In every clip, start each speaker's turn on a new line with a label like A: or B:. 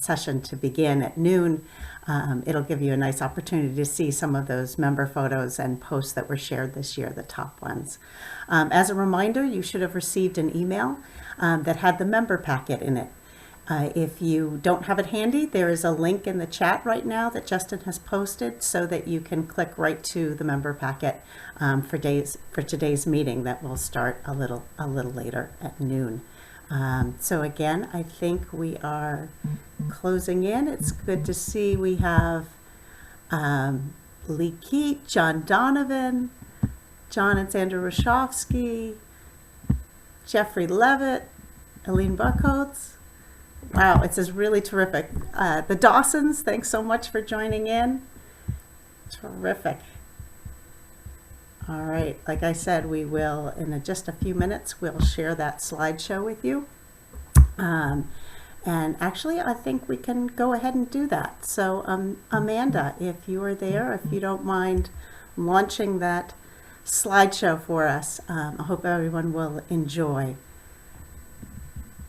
A: session to begin at noon. It'll give you a nice opportunity to see some of those member photos and posts that were shared this year, the top ones. As a reminder, you should have received an email that had the member packet in it. If you don't have it handy, there is a link in the chat right now that Justin has posted so that you can click right to the member packet for today's meeting that will start a little later at noon. So again, I think we are closing in. It's good to see we have Lee Keat, John Donovan, John and Sandra Rashofsky, Jeffrey Levitt, Aline Buckholz. Wow, it says really terrific. The Dawsons, thanks so much for joining in. Terrific. All right, like I said, we will, in just a few minutes, we'll share that slideshow with you. And actually, I think we can go ahead and do that. So Amanda, if you are there, if you don't mind launching that slideshow for us, I hope everyone will enjoy.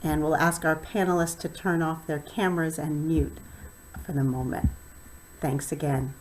A: And we'll ask our panelists to turn off their cameras and mute for the moment. Thanks again.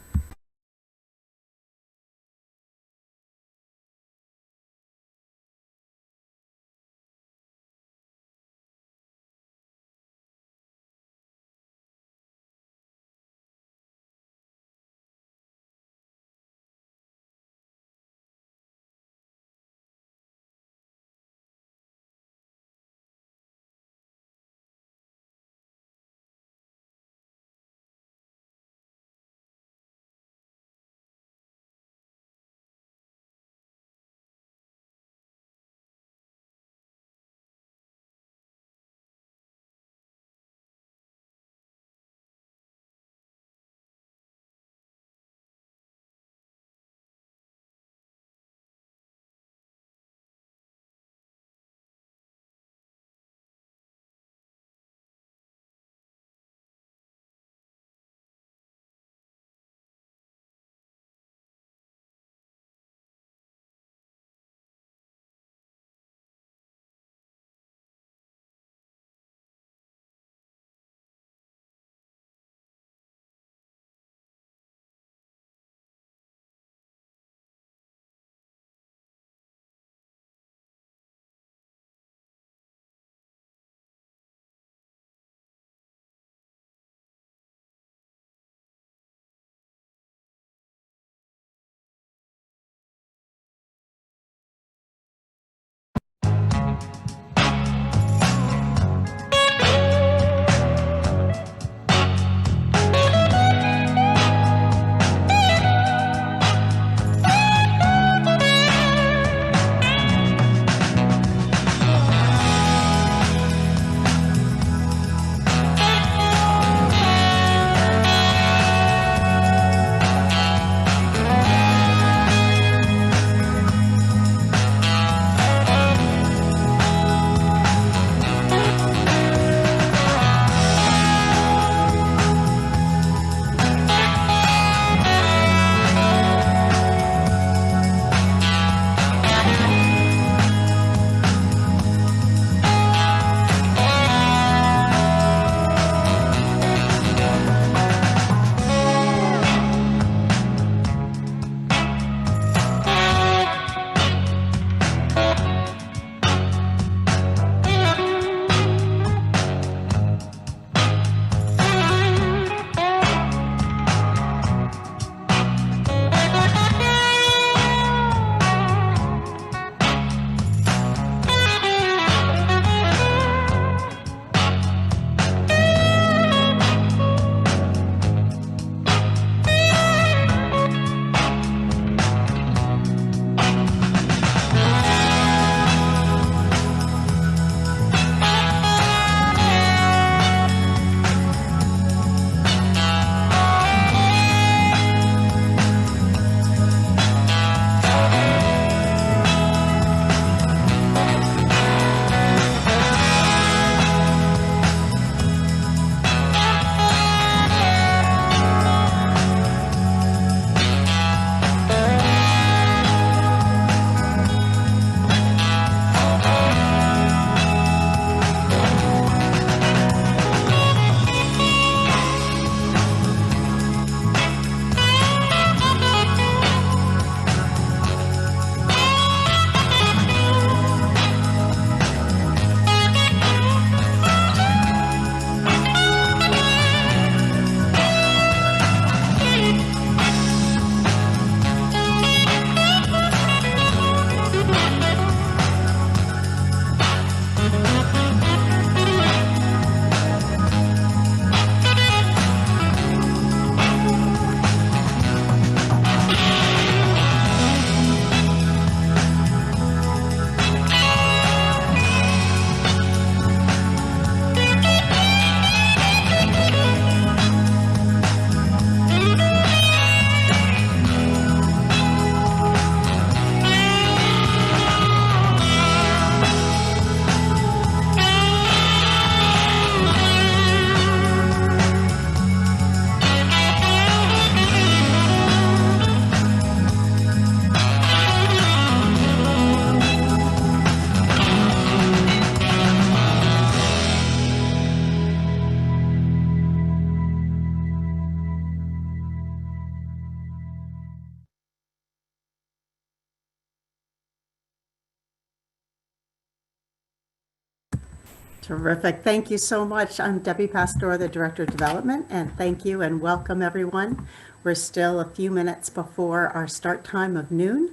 A: Terrific. Thank you so much. I'm Debbie Pastor, the Director of Development, and thank you and welcome everyone. We're still a few minutes before our start time of noon,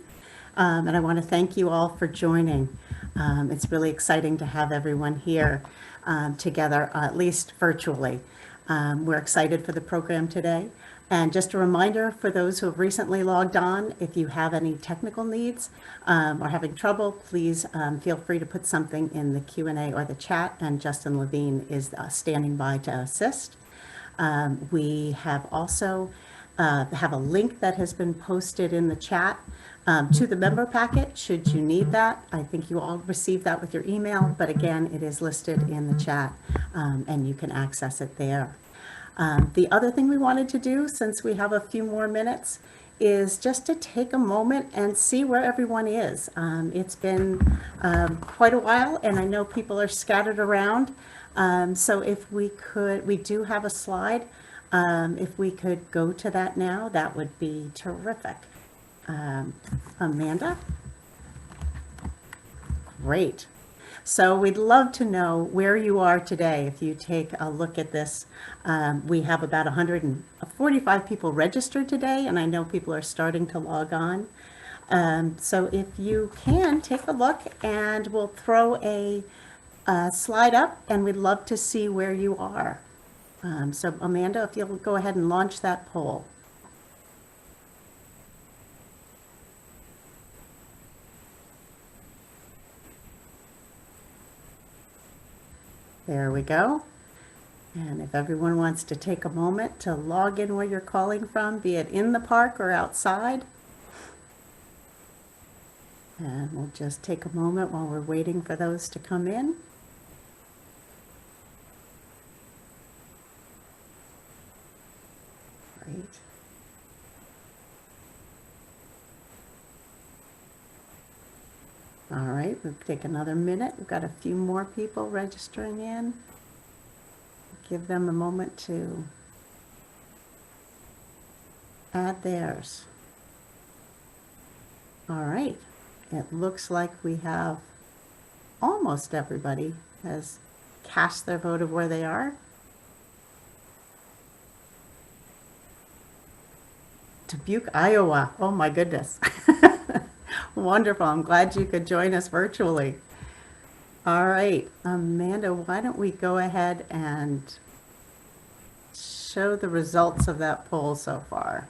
A: and I want to thank you all for joining. It's really exciting to have everyone here together, at least virtually. We're excited for the program today. And just a reminder for those who have recently logged on, if you have any technical needs or having trouble, please feel free to put something in the Q&A or the chat, and Justin Levine is standing by to assist. We have also have a link that has been posted in the chat to the member packet, should you need that. I think you all received that with your email, but again, it is listed in the chat and you can access it there. The other thing we wanted to do, since we have a few more minutes, is just to take a moment and see where everyone is. It's been quite a while, and I know people are scattered around. So if we could, we do have a slide. If we could go to that now, that would be terrific. Amanda? Great. So we'd love to know where you are today. If you take a look at this, we have about 145 people registered today, and I know people are starting to log on. So if you can, take a look, and we'll throw a slide up, and we'd love to see where you are. So Amanda, if you'll go ahead and launch that poll. There we go. And if everyone wants to take a moment to log in where you're calling from, be it in the park or outside. And we'll just take a moment while we're waiting for those to come in. Great. All right, we'll take another minute. We've got a few more people registering in. Give them a moment to add theirs. All right, it looks like we have almost everybody has cast their vote of where they are. Dubuque, Iowa. Oh my goodness. Wonderful. I'm glad you could join us virtually. All right, Amanda, why don't we go ahead and show the results of that poll so far.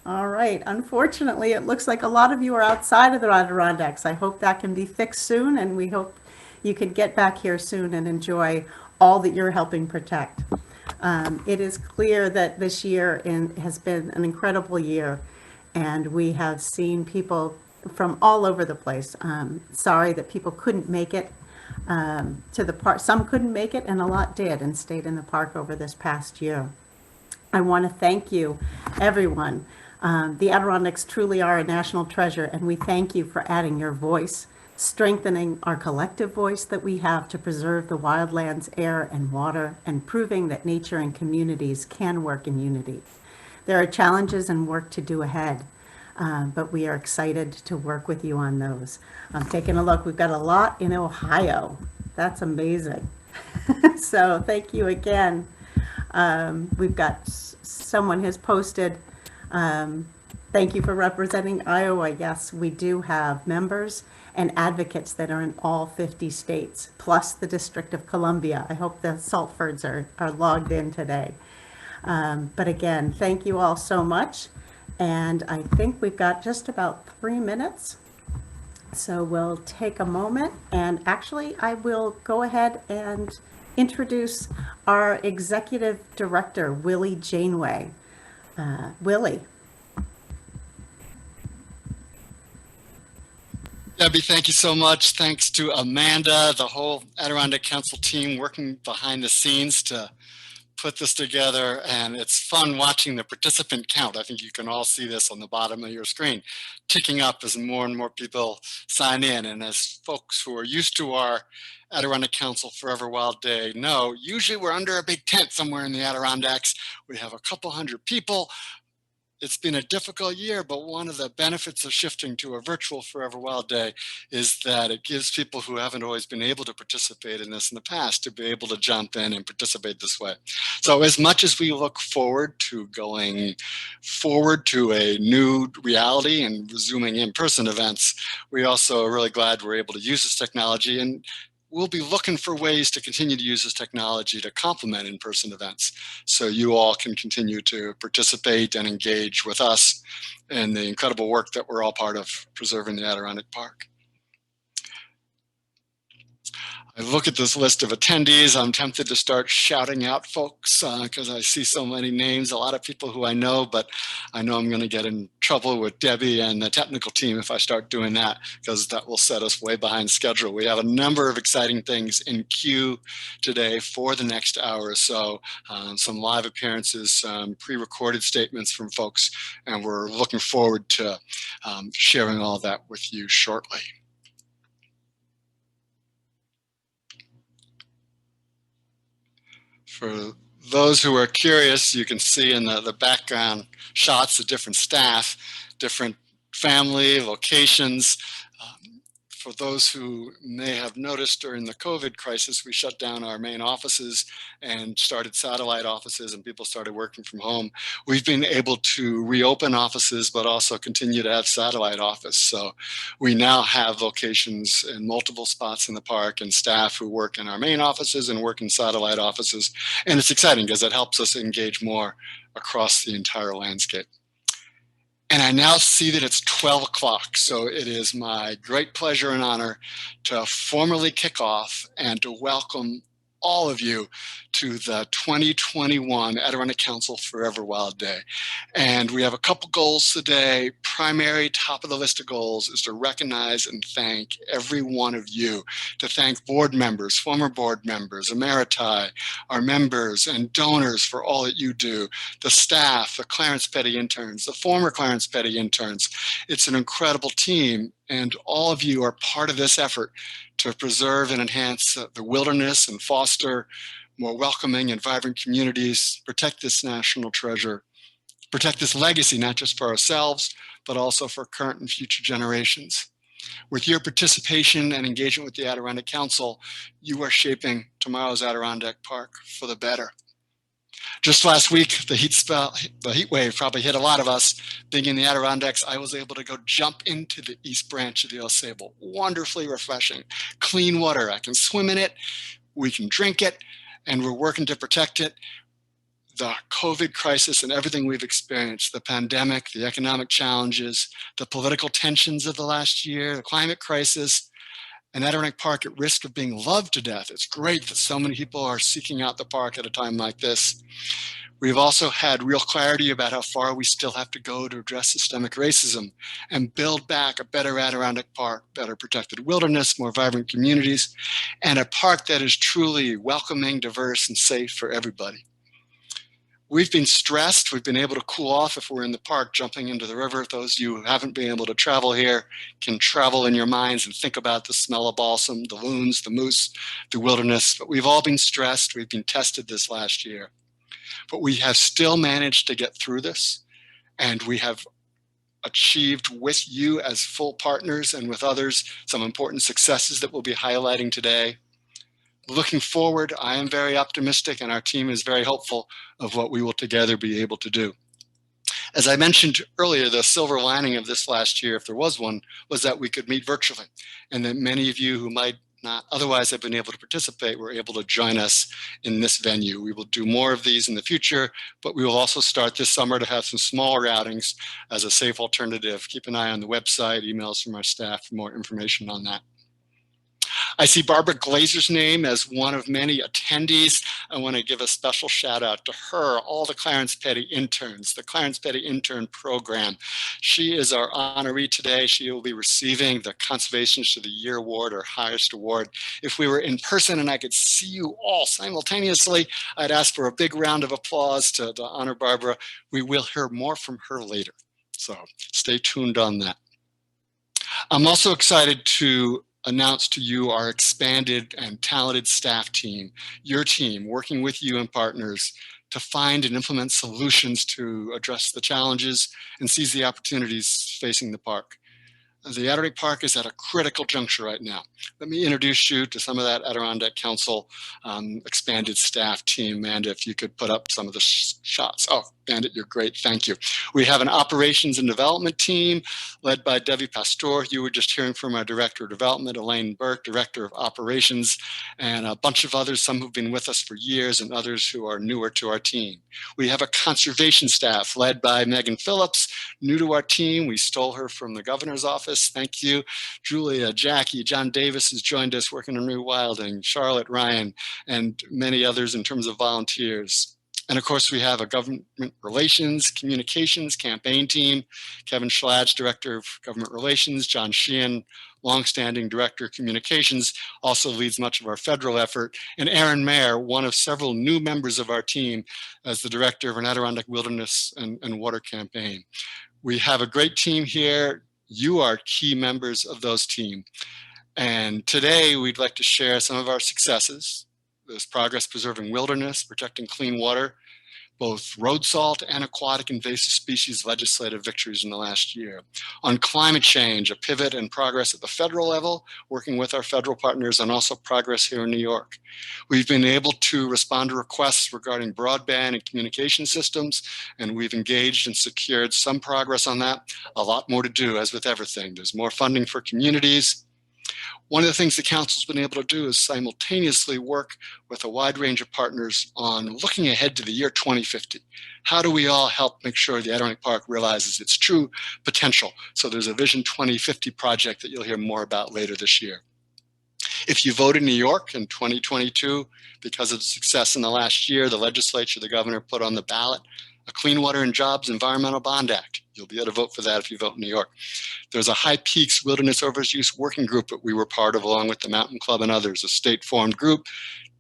A: All right, unfortunately, it looks like a lot of you are outside of the Adirondacks. I hope that can be fixed soon, and we hope you can get back here soon and enjoy all that you're helping protect. It is clear that this year has been an incredible year, and we have seen people from all over the place. Sorry that people couldn't make it to the park. Some couldn't make it, and a lot did and stayed in the park over this past year. I want to thank you, everyone. The Adirondacks truly are a national treasure, and we thank you for adding your voice, strengthening our collective voice that we have to preserve the wildlands, air, and water, and proving that nature and communities can work in unity. There are challenges and work to do ahead, but we are excited to work with you on those. I'm taking a look. We've got a lot in Ohio. That's amazing. So thank you again. We've got someone has posted, thank you for representing Iowa. Yes, we do have members and advocates that are in all 50 states, plus the District of Columbia. I hope the Saltfords are logged in today. But again, thank you all so much. And I think we've got just about 3 minutes. So we'll take a moment, and actually I will go ahead and introduce our Executive Director, Willie Janeway. Willie.
B: Debbie, thank you so much. Thanks to Amanda, the whole Adirondack Council team working behind the scenes to put this together, and it's fun watching the participant count. I think you can all see this on the bottom of your screen, ticking up as more and more people sign in. And as folks who are used to our Adirondack Council Forever Wild Day know, usually we're under a big tent somewhere in the Adirondacks. We have a couple hundred people. it's been a difficult year, but one of the benefits of shifting to a virtual Forever Wild Day is that it gives people who haven't always been able to participate in this in the past to be able to jump in and participate this way. So as much as we look forward to going forward to a new reality and resuming in-person events, we also are really glad we're able to use this technology, and we'll be looking for ways to continue to use this technology to complement in-person events, so you all can continue to participate and engage with us in the incredible work that we're all part of preserving the Adirondack Park. I look at this list of attendees, I'm tempted to start shouting out folks because I see so many names, a lot of people who I know, but I know I'm going to get in trouble with Debbie and the technical team if I start doing that, because that will set us way behind schedule. We have a number of exciting things in queue today for the next hour or so, some live appearances, some pre-recorded statements from folks, and we're looking forward to sharing all that with you shortly. For those who are curious, you can see in the background shots of different staff, different family, locations. For those who may have noticed, during the COVID crisis, we shut down our main offices and started satellite offices, and people started working from home. We've been able to reopen offices, but also continue to have satellite office. So we now have locations in multiple spots in the park and staff who work in our main offices and work in satellite offices. And it's exciting because it helps us engage more across the entire landscape. And I now see that it's 12 o'clock, so it is my great pleasure and honor to formally kick off and to welcome all of you to the 2021 Adirondack Council Forever Wild Day. And we have a couple goals today. Primary, top of the list of goals is to recognize and thank every one of you, to thank board members, former board members, emeriti, our members and donors for all that you do, the staff, the Clarence Petty interns, the former Clarence Petty interns. It's an incredible team, and all of you are part of this effort to preserve and enhance the wilderness and foster more welcoming and vibrant communities, protect this national treasure, protect this legacy, not just for ourselves, but also for current and future generations. With your participation and engagement with the Adirondack Council, you are shaping tomorrow's Adirondack Park for the better. Just last week, the heat wave probably hit a lot of us. Being in the Adirondacks, I was able to go jump into the East Branch of the Ausable. Wonderfully refreshing, clean water. I can swim in it, we can drink it, and we're working to protect it. The COVID crisis and everything we've experienced, the pandemic, the economic challenges, the political tensions of the last year, the climate crisis, and Adirondack Park at risk of being loved to death. It's great that so many people are seeking out the park at a time like this. We've also had real clarity about how far we still have to go to address systemic racism and build back a better Adirondack Park, better protected wilderness, more vibrant communities, and a park that is truly welcoming, diverse, and safe for everybody. We've been stressed. We've been able to cool off if we're in the park, jumping into the river. Those of you who haven't been able to travel here can travel in your minds and think about the smell of balsam, the loons, the moose, the wilderness. But we've all been stressed. We've been tested this last year. But we have still managed to get through this. And we have achieved with you as full partners and with others some important successes that we'll be highlighting today. Looking forward, I am very optimistic, and our team is very hopeful of what we will together be able to do. As I mentioned earlier, the silver lining of this last year, if there was one, was that we could meet virtually, and that many of you who might not otherwise have been able to participate were able to join us in this venue. We will do more of these in the future, but we will also start this summer to have some smaller outings as a safe alternative. Keep an eye on the website, emails from our staff for more information on that. I see Barbara Glazer's name as one of many attendees. I want to give a special shout out to her, all the Clarence Petty interns, the Clarence Petty Intern Program. She is our honoree today. She will be receiving the Conservationist of the Year Award, or highest award. If we were in person and I could see you all simultaneously, I'd ask for a big round of applause to honor Barbara. We will hear more from her later, so stay tuned on that. I'm also excited to announce to you our expanded and talented staff team, your team, working with you and partners to find and implement solutions to address the challenges and seize the opportunities facing the park. The Adirondack Park is at a critical juncture right now. Let me introduce you to some of that Adirondack Council expanded staff team. Amanda, if you could put up some of the shots. Oh, Bandit, you're great, thank you. We have an operations and development team led by Debbie Pastor. You were just hearing from our Director of Development, Elaine Burke, Director of Operations, and a bunch of others, some who've been with us for years and others who are newer to our team. We have a conservation staff led by Megan Phillips, new to our team. We stole her from the governor's office. Thank you. Julia, Jackie, John Davis has joined us working on rewilding, Charlotte, Ryan, and many others in terms of volunteers. And of course, we have a government relations, communications, campaign team. Kevin Schlage, Director of Government Relations. John Sheehan, longstanding Director of Communications, also leads much of our federal effort. And Aaron Mayer, one of several new members of our team as the Director of an Adirondack Wilderness and Water Campaign. We have a great team here. You are key members of those teams. And today we'd like to share some of our successes. There's progress preserving wilderness, protecting clean water, both road salt and aquatic invasive species legislative victories in the last year. On climate change, a pivot and progress at the federal level, working with our federal partners, and also progress here in New York. We've been able to respond to requests regarding broadband and communication systems, and we've engaged and secured some progress on that. A lot more to do, as with everything. There's more funding for communities. One of the things the Council's been able to do is simultaneously work with a wide range of partners on looking ahead to the year 2050. How do we all help make sure the Adirondack Park realizes its true potential? So there's a Vision 2050 project that you'll hear more about later this year. If you vote in New York in 2022, because of the success in the last year, the legislature, the governor put on the ballot a Clean Water and Jobs Environmental Bond Act. You'll be able to vote for that if you vote in New York. There's a High Peaks Wilderness Overuse Working Group that we were part of along with the Mountain Club and others, a state-formed group,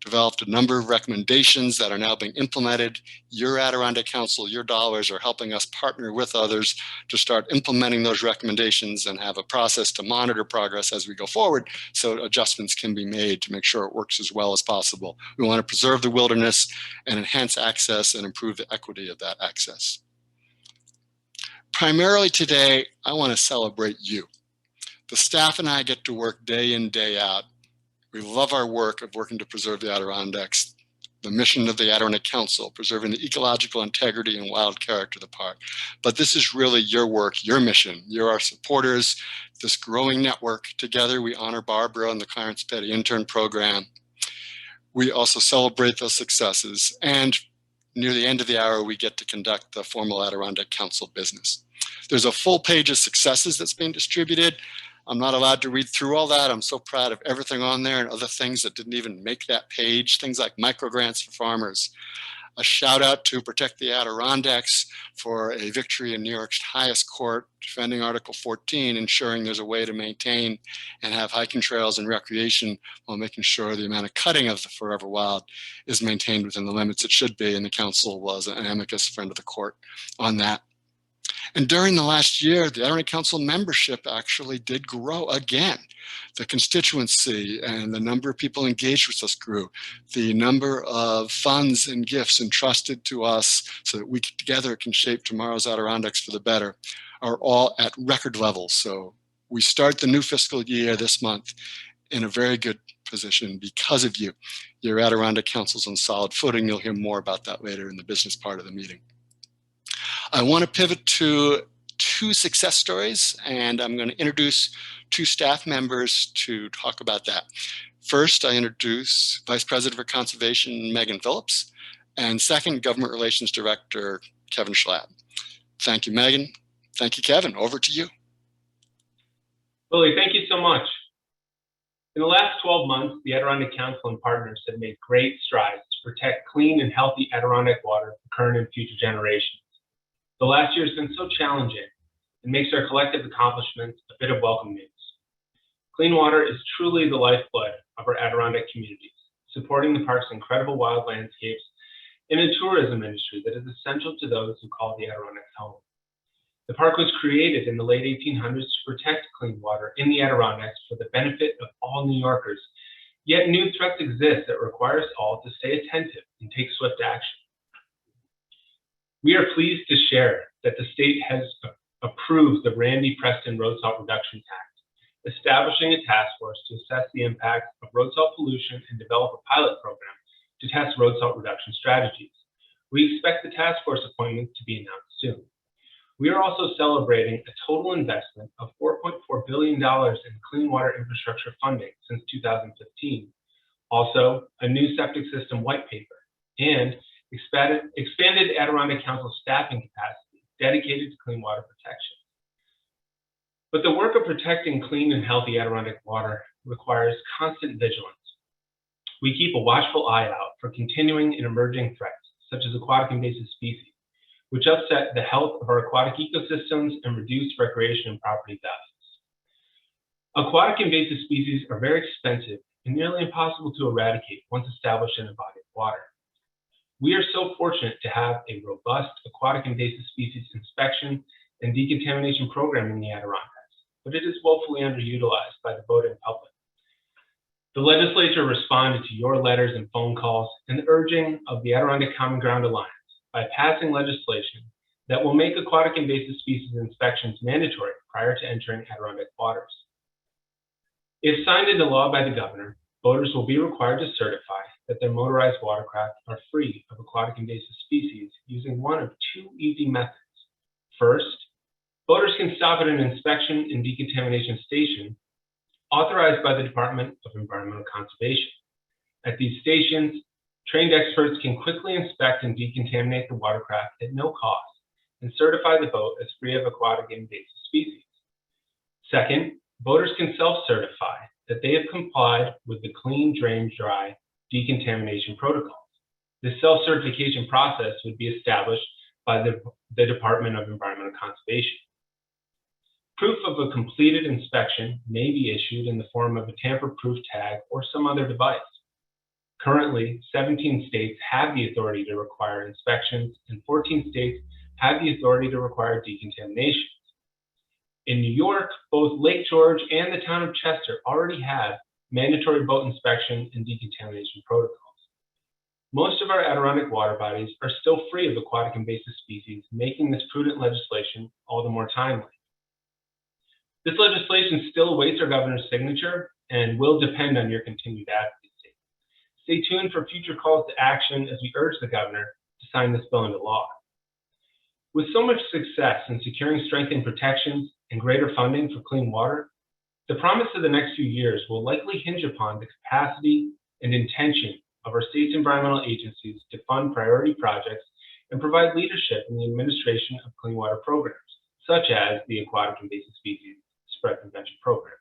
B: developed a number of recommendations that are now being implemented. Your Adirondack Council, your dollars are helping us partner with others to start implementing those recommendations and have a process to monitor progress as we go forward so adjustments can be made to make sure it works as well as possible. We want to preserve the wilderness and enhance access and improve the equity of that access. Primarily today, I want to celebrate you. The staff and I get to work day in, day out. We love our work of working to preserve the Adirondacks, the mission of the Adirondack Council, preserving the ecological integrity and wild character of the park. But this is really your work, your mission. You're our supporters, this growing network. Together, we honor Barbara and the Clarence Petty Intern Program. We also celebrate those successes. And near the end of the hour, we get to conduct the formal Adirondack Council business. There's a full page of successes that's being distributed. I'm not allowed to read through all that. I'm so proud of everything on there and other things that didn't even make that page, things like microgrants for farmers. A shout out to Protect the Adirondacks for a victory in New York's highest court, defending Article 14, ensuring there's a way to maintain and have hiking trails and recreation while making sure the amount of cutting of the forever wild is maintained within the limits it should be. And the council was an amicus friend of the court on that. And during the last year, the Adirondack Council membership actually did grow again. The constituency and the number of people engaged with us grew. The number of funds and gifts entrusted to us so that we together can shape tomorrow's Adirondacks for the better are all at record levels. So we start the new fiscal year this month in a very good position because of you. Your Adirondack Council's on solid footing. You'll hear more about that later in the business part of the meeting. I want to pivot to two success stories, and I'm going to introduce two staff members to talk about that. First, I introduce Vice President for Conservation, Megan Phillips, and second, Government Relations Director, Kevin Schlad. Thank you, Megan. Thank you, Kevin. Over to you.
C: Willie, thank you so much. In the last 12 months, the Adirondack Council and partners have made great strides to protect clean and healthy Adirondack water for current and future generations. The last year has been so challenging and makes our collective accomplishments a bit of welcome news. Clean water is truly the lifeblood of our Adirondack communities, supporting the park's incredible wild landscapes and a tourism industry that is essential to those who call the Adirondacks home. The park was created in the late 1800s to protect clean water in the Adirondacks for the benefit of all New Yorkers. Yet new threats exist that require us all to stay attentive and take swift action. We are pleased to share that the state has approved the Randy Preston Road Salt Reduction Act, establishing a task force to assess the impact of road salt pollution and develop a pilot program to test road salt reduction strategies. We expect the task force appointment to be announced soon. We are also celebrating a total investment of $4.4 billion in clean water infrastructure funding since 2015. Also, a new septic system white paper and expanded Adirondack Council staffing capacity dedicated to clean water protection. But the work of protecting clean and healthy Adirondack water requires constant vigilance. We keep a watchful eye out for continuing and emerging threats, such as aquatic invasive species, which upset the health of our aquatic ecosystems and reduce recreation and property values. Aquatic invasive species are very expensive and nearly impossible to eradicate once established in a body of water. We are so fortunate to have a robust aquatic invasive species inspection and decontamination program in the Adirondacks, but it is woefully underutilized by the voting public. The legislature responded to your letters and phone calls and the urging of the Adirondack Common Ground Alliance by passing legislation that will make aquatic invasive species inspections mandatory prior to entering Adirondack waters. If signed into law by the governor, boaters will be required to certify that their motorized watercraft are free of aquatic invasive species using one of two easy methods. First, boaters can stop at an inspection and decontamination station authorized by the Department of Environmental Conservation. At these stations, trained experts can quickly inspect and decontaminate the watercraft at no cost and certify the boat as free of aquatic invasive species. Second, boaters can self-certify that they have complied with the clean, drain, dry decontamination protocols. This self-certification process would be established by the Department of Environmental Conservation. Proof of a completed inspection may be issued in the form of a tamper-proof tag or some other device. Currently, 17 states have the authority to require inspections, and 14 states have the authority to require decontaminations. In New York, both Lake George and the town of Chester already have mandatory boat inspection and decontamination protocols. Most of our Adirondack water bodies are still free of aquatic invasive species, making this prudent legislation all the more timely. This legislation still awaits our governor's signature and will depend on your continued advocacy. Stay tuned for future calls to action as we urge the governor to sign this bill into law. With so much success in securing strengthened protections and greater funding for clean water, the promise of the next few years will likely hinge upon the capacity and intention of our state's environmental agencies to fund priority projects and provide leadership in the administration of clean water programs, such as the Aquatic Invasive Species Spread Prevention Program.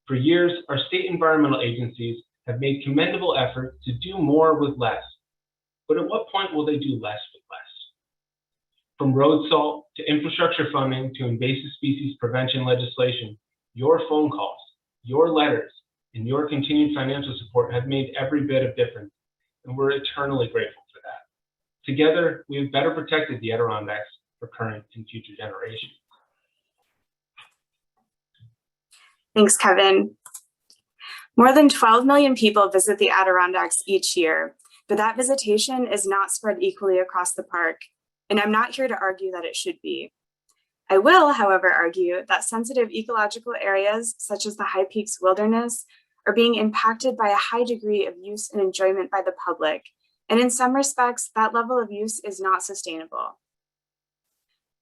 C: For years, our state environmental agencies have made commendable efforts to do more with less. But at what point will they do less with less? From road salt to infrastructure funding to invasive species prevention legislation, your phone calls, your letters, and your continued financial support have made every bit of difference, and we're eternally grateful for that. Together, we have better protected the Adirondacks for current and future generations.
D: Thanks, Kevin. More than 12 million people visit the Adirondacks each year, but that visitation is not spread equally across the park, and I'm not here to argue that it should be. I will, however, argue that sensitive ecological areas, such as the High Peaks Wilderness, are being impacted by a high degree of use and enjoyment by the public, and in some respects, that level of use is not sustainable.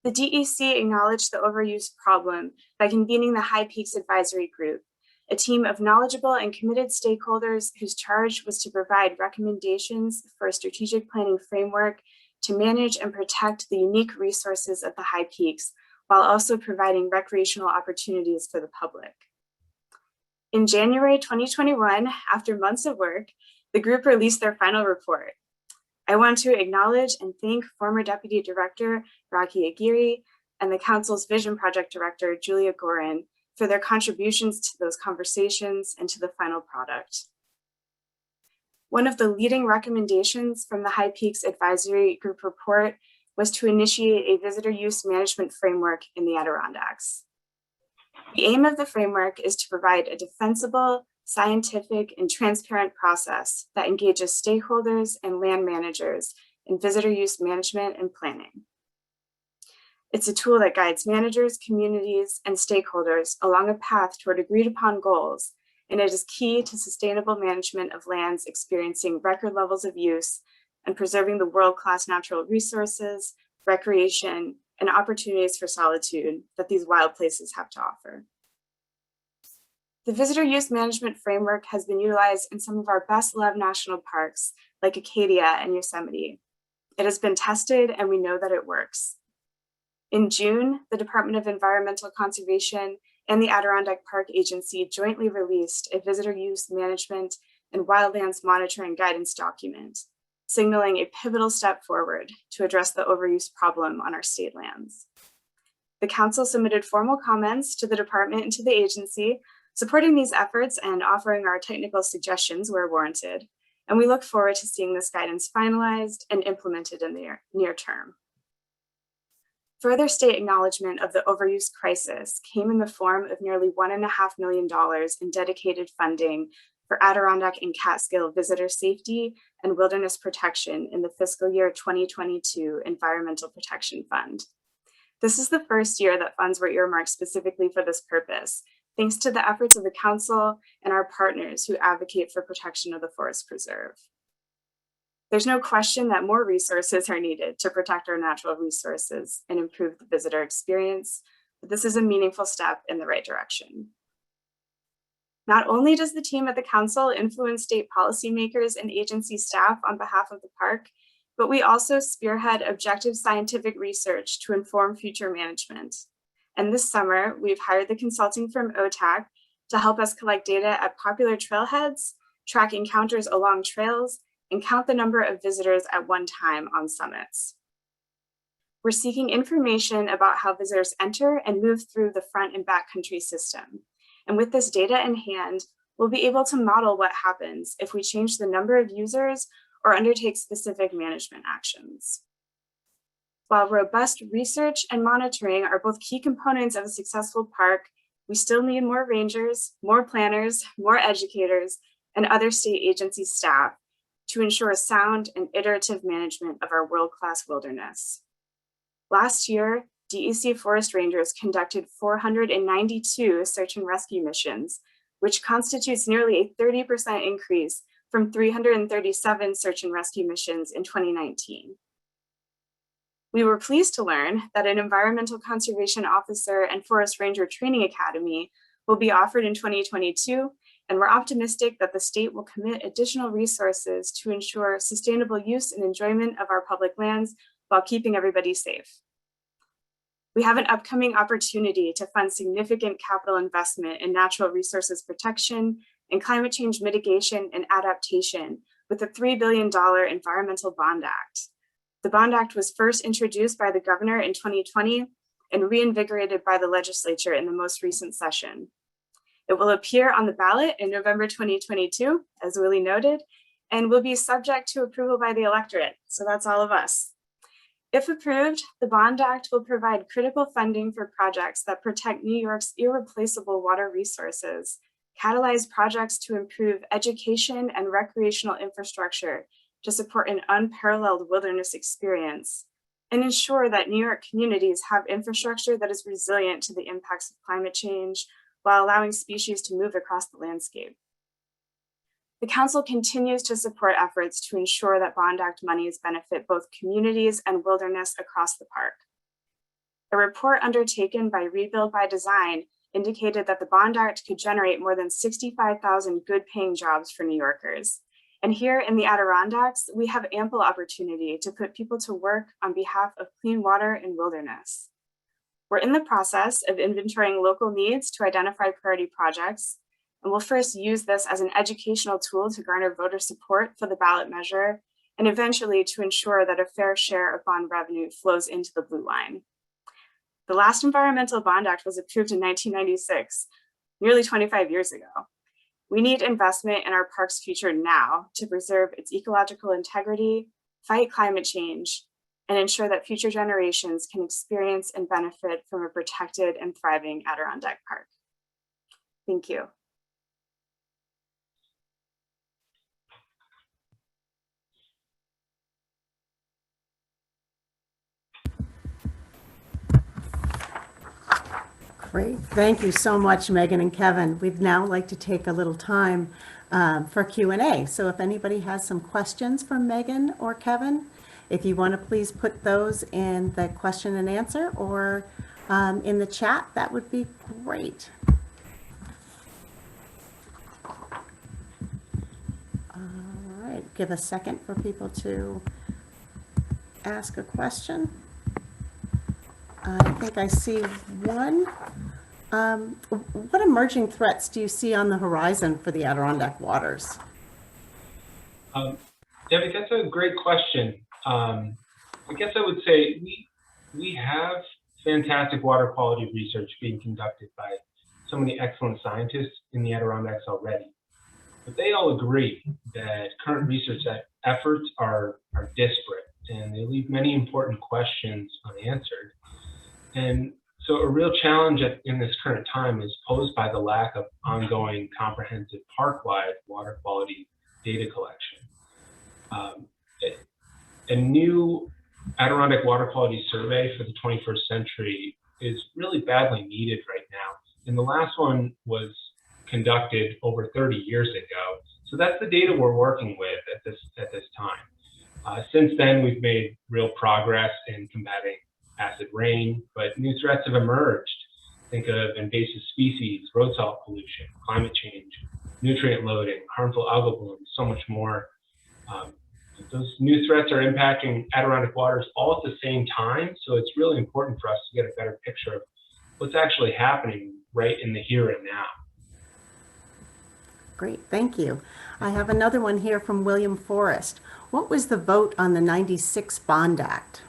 D: The DEC acknowledged the overuse problem by convening the High Peaks Advisory Group, a team of knowledgeable and committed stakeholders whose charge was to provide recommendations for a strategic planning framework to manage and protect the unique resources of the High Peaks, while also providing recreational opportunities for the public. In January 2021, after months of work, the group released their final report. I want to acknowledge and thank former Deputy Director Rocky Aguirre and the Council's Vision Project Director Julia Gorin for their contributions to those conversations and to the final product. One of the leading recommendations from the High Peaks Advisory Group report was to initiate a visitor use management framework in the Adirondacks. The aim of the framework is to provide a defensible, scientific, and transparent process that engages stakeholders and land managers in visitor use management and planning. It's a tool that guides managers, communities, and stakeholders along a path toward agreed upon goals, and it is key to sustainable management of lands experiencing record levels of use and preserving the world-class natural resources, recreation, and opportunities for solitude that these wild places have to offer. The visitor use management framework has been utilized in some of our best loved national parks like Acadia and Yosemite. It has been tested and we know that it works. In June, the Department of Environmental Conservation and the Adirondack Park Agency jointly released a visitor use management and wildlands monitoring guidance document, signaling a pivotal step forward to address the overuse problem on our state lands. The council submitted formal comments to the department and to the agency, supporting these efforts and offering our technical suggestions where warranted. And we look forward to seeing this guidance finalized and implemented in the near term. Further state acknowledgement of the overuse crisis came in the form of nearly $1.5 million in dedicated funding for Adirondack and Catskill visitor safety and wilderness protection in the fiscal year 2022 Environmental Protection Fund. This is the first year that funds were earmarked specifically for this purpose, thanks to the efforts of the council and our partners who advocate for protection of the forest preserve. There's no question that more resources are needed to protect our natural resources and improve the visitor experience, but this is a meaningful step in the right direction. Not only does the team at the council influence state policymakers and agency staff on behalf of the park, but we also spearhead objective scientific research to inform future management. And this summer, we've hired the consulting firm OTAC to help us collect data at popular trailheads, track encounters along trails, and count the number of visitors at one time on summits. We're seeking information about how visitors enter and move through the front and back country system. And with this data in hand, we'll be able to model what happens if we change the number of users or undertake specific management actions. While robust research and monitoring are both key components of a successful park, we still need more rangers, more planners, more educators, and other state agency staff to ensure sound and iterative management of our world-class wilderness. Last year, DEC Forest Rangers conducted 492 search and rescue missions, which constitutes nearly a 30% increase from 337 search and rescue missions in 2019. We were pleased to learn that an environmental conservation officer and forest ranger training academy will be offered in 2022, and we're optimistic that the state will commit additional resources to ensure sustainable use and enjoyment of our public lands while keeping everybody safe. We have an upcoming opportunity to fund significant capital investment in natural resources protection and climate change mitigation and adaptation with the $3 billion Environmental Bond Act. The Bond Act was first introduced by the governor in 2020 and reinvigorated by the legislature in the most recent session. It will appear on the ballot in November 2022, as Willie noted, and will be subject to approval by the electorate. So that's all of us. If approved, the Bond Act will provide critical funding for projects that protect New York's irreplaceable water resources, catalyze projects to improve education and recreational infrastructure to support an unparalleled wilderness experience, and ensure that New York communities have infrastructure that is resilient to the impacts of climate change while allowing species to move across the landscape. The council continues to support efforts to ensure that Bond Act monies benefit both communities and wilderness across the park. A report undertaken by Rebuild by Design indicated that the Bond Act could generate more than 65,000 good-paying jobs for New Yorkers. And here in the Adirondacks, we have ample opportunity to put people to work on behalf of clean water and wilderness. We're in the process of inventorying local needs to identify priority projects, and we'll first use this as an educational tool to garner voter support for the ballot measure, and eventually to ensure that a fair share of bond revenue flows into the blue line. The last Environmental Bond Act was approved in 1996, nearly 25 years ago. We need investment in our park's future now to preserve its ecological integrity, fight climate change, and ensure that future generations can experience and benefit from a protected and thriving Adirondack Park. Thank you.
A: Great. Thank you so much, Megan and Kevin. We'd now like to take a little time for Q&A. So if anybody has some questions for Megan or Kevin, if you want to please put those in the question and answer or in the chat, that would be great. All right, give a second for people to ask a question. I think I see one. What emerging threats do you see on the horizon for the Adirondack waters?
C: Debbie, that's a great question. I guess I would say we have fantastic water quality research being conducted by so many excellent scientists in the Adirondacks already. But they all agree that current research efforts are disparate and they leave many important questions unanswered. And so a real challenge in this current time is posed by the lack of ongoing comprehensive park-wide water quality data collection. A new Adirondack water quality survey for the 21st century is really badly needed right now. And the last one was conducted over 30 years ago. So that's the data we're working with at this time. Since then, we've made real progress in combating acid rain, but new threats have emerged. Think of invasive species, road salt pollution, climate change, nutrient loading, harmful algal blooms, so much more. Those new threats are impacting Adirondack waters all at the same time, so it's really important for us to get a better picture of what's actually happening right in the here and now.
A: Great, thank you. I have another one here from William Forrest. What was the vote on the '96 Bond Act?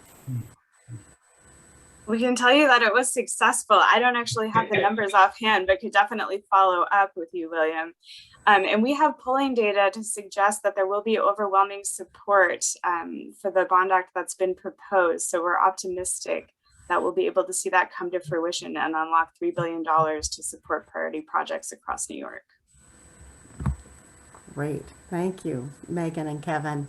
D: We can tell you that it was successful. I don't actually have the numbers offhand, but could definitely follow up with you, William. And we have polling data to suggest that there will be overwhelming support for the Bond Act that's been proposed. So we're optimistic that we'll be able to see that come to fruition and unlock $3 billion to support priority projects across New York.
A: Great, thank you, Megan and Kevin.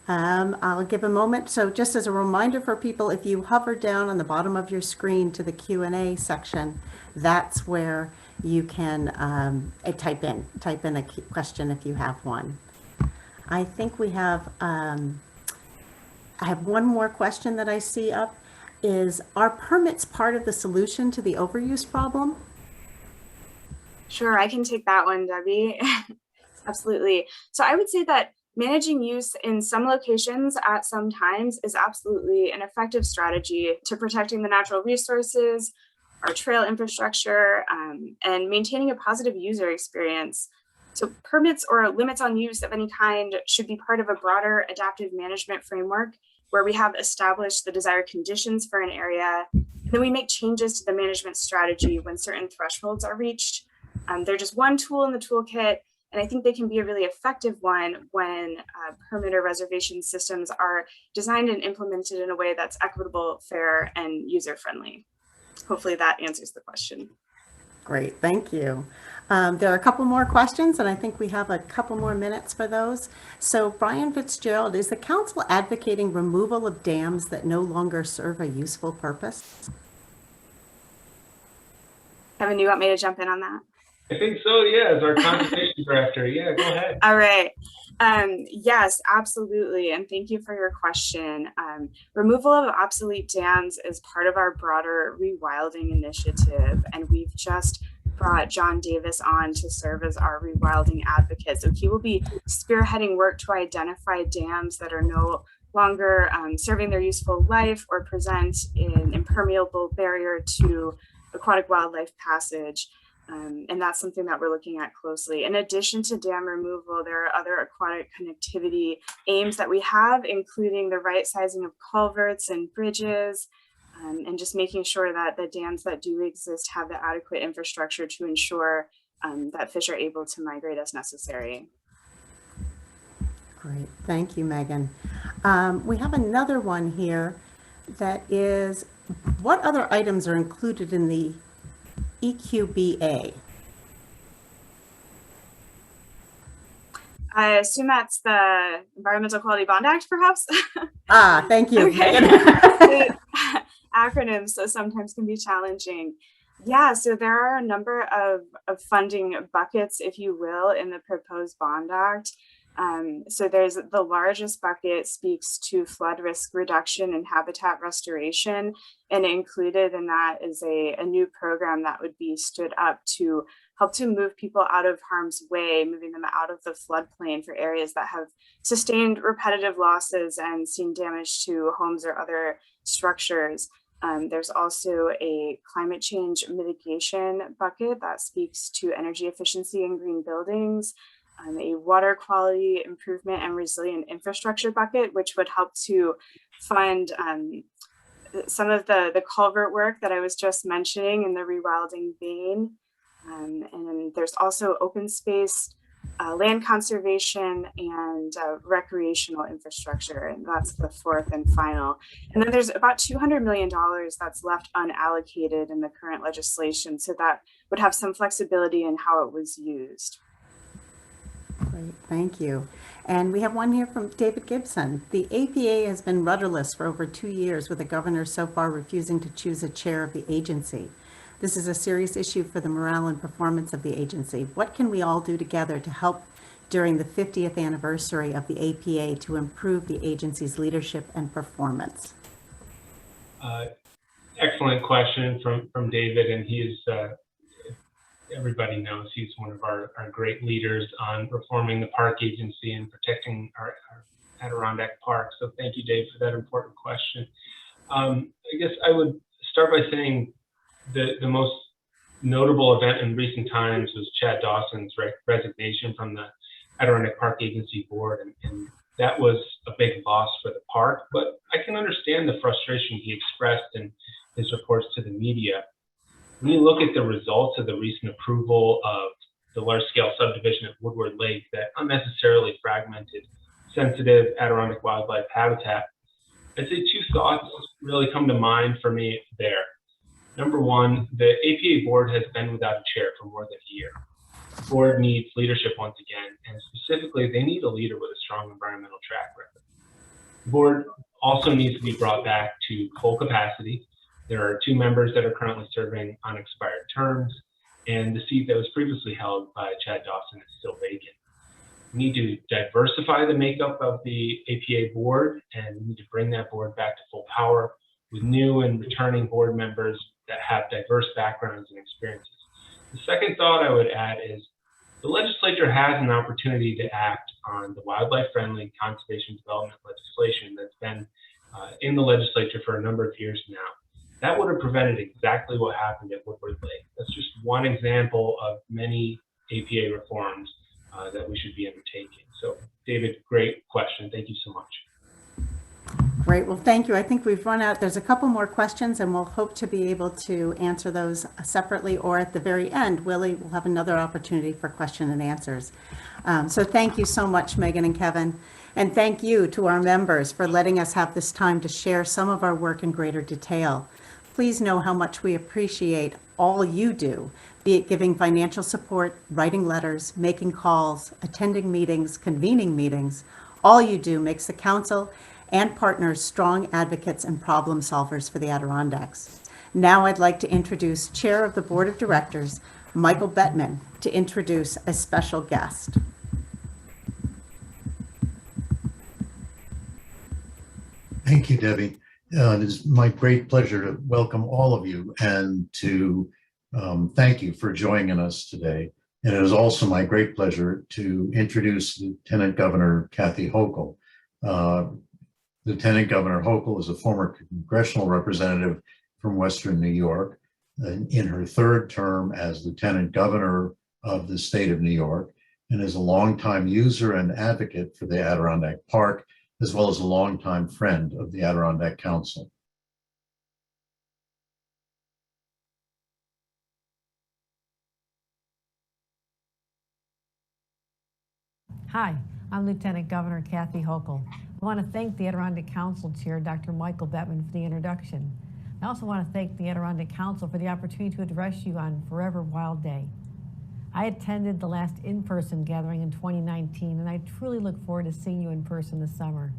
A: I'll give a moment. So just as a reminder for people, if you hover down on the bottom of your screen to the Q&A section, that's where you can type in a question if you have one. I think we have, I have one more question that I see up. Are permits part of the solution to the overuse problem?
D: Sure, I can take that one, Debbie. Absolutely. So I would say that managing use in some locations at some times is absolutely an effective strategy to protecting the natural resources, our trail infrastructure, and maintaining a positive user experience. So permits or limits on use of any kind should be part of a broader adaptive management framework where we have established the desired conditions for an area. Then we make changes to the management strategy when certain thresholds are reached. They're just one tool in the toolkit. And I think they can be a really effective one when permit or reservation systems are designed and implemented in a way that's equitable, fair, and user-friendly. Hopefully that answers the question.
A: Great, thank you. There are a couple more questions, and I think we have a couple more minutes for those. So Brian Fitzgerald, is the council advocating removal of dams that no longer serve a useful purpose?
D: Kevin, do you want me to jump in on that?
C: I think so, yeah, as our conservation director. Yeah, go ahead.
D: All right. Yes, absolutely. And thank you for your question. Removal of obsolete dams is part of our broader rewilding initiative. And we've just brought John Davis on to serve as our rewilding advocate. So he will be spearheading work to identify dams that are no longer serving their useful life or present an impermeable barrier to aquatic wildlife passage. And that's something that we're looking at closely. In addition to dam removal, there are other aquatic connectivity aims that we have, including the right sizing of culverts and bridges, and just making sure that the dams that do exist have the adequate infrastructure to ensure that fish are able to migrate as necessary.
A: Great, thank you, Megan. We have another one here that is, what other items are included in the EQBA?
D: I assume that's the Environmental Quality Bond Act, perhaps?
A: Ah, thank you,
D: Okay.
A: Megan.
D: The acronyms so sometimes can be challenging. Yeah, so there are a number of funding buckets, if you will, in the proposed bond act. So there's the largest bucket speaks to flood risk reduction and habitat restoration. And included in that is a new program that would be stood up to help to move people out of harm's way, moving them out of the floodplain for areas that have sustained repetitive losses and seen damage to homes or other structures. There's also a climate change mitigation bucket that speaks to energy efficiency and green buildings, a water quality improvement and resilient infrastructure bucket, which would help to fund some of the culvert work that I was just mentioning in the rewilding vein. And there's also open space, land conservation, and recreational infrastructure, and that's the fourth and final. And then there's about $200 million that's left unallocated in the current legislation, so that would have some flexibility in how it was used.
A: Great, thank you. And we have one here from David Gibson. The APA has been rudderless for over 2 years, with the governor so far refusing to choose a chair of the agency. This is a serious issue for the morale and performance of the agency. What can we all do together to help during the 50th anniversary of the APA to improve the agency's leadership and performance?
C: Excellent question from David, and he is, everybody knows he's one of our great leaders on reforming the park agency and protecting our Adirondack Park. So thank you, Dave, for that important question. I guess I would start by saying the most notable event in recent times was Chad Dawson's resignation from the Adirondack Park Agency Board, and that was a big loss for the park. But I can understand the frustration he expressed in his reports to the media. When you look at the results of the recent approval of the large-scale subdivision at Woodward Lake that unnecessarily fragmented sensitive Adirondack wildlife habitat, I'd say two thoughts really come to mind for me there. Number one, the APA board has been without a chair for more than a year. The board needs leadership once again, and specifically, they need a leader with a strong environmental track record. The board also needs to be brought back to full capacity. There are 2 members that are currently serving unexpired terms, and the seat that was previously held by Chad Dawson is still vacant. We need to diversify the makeup of the APA board, and we need to bring that board back to full power with new and returning board members that have diverse backgrounds and experiences. The second thought I would add is the legislature has an opportunity to act on the wildlife-friendly conservation development legislation that's been in the legislature for a number of years now. That would have prevented exactly what happened at Woodward Lake. That's just one example of many APA reforms that we should be undertaking. So, David, great question. Thank you so much.
A: Great, well, thank you. I think we've run out. There's a couple more questions, and we'll hope to be able to answer those separately, or at the very end, Willie will have another opportunity for question and answers. So thank you so much, Megan and Kevin. And thank you to our members for letting us have this time to share some of our work in greater detail. Please know how much we appreciate all you do, be it giving financial support, writing letters, making calls, attending meetings, convening meetings. All you do makes the council and partners strong advocates and problem solvers for the Adirondacks. Now I'd like to introduce Chair of the Board of Directors, Michael Bettman, to introduce a special guest.
E: Thank you, Debbie. It is my great pleasure to welcome all of you and to thank you for joining us today. And it is also my great pleasure to introduce Lieutenant Governor Kathy Hochul. Lieutenant Governor Hochul is a former congressional representative from Western New York in her 3rd term as Lieutenant Governor of the state of New York, and is a longtime user and advocate for the Adirondack Park, as well as a longtime friend of the Adirondack Council.
F: Hi, I'm Lieutenant Governor Kathy Hochul. I want to thank the Adirondack Council Chair, Dr. Michael Bettman, for the introduction. I also want to thank the Adirondack Council for the opportunity to address you on Forever Wild Day. I attended the last in-person gathering in 2019, and I truly look forward to seeing you in person this summer.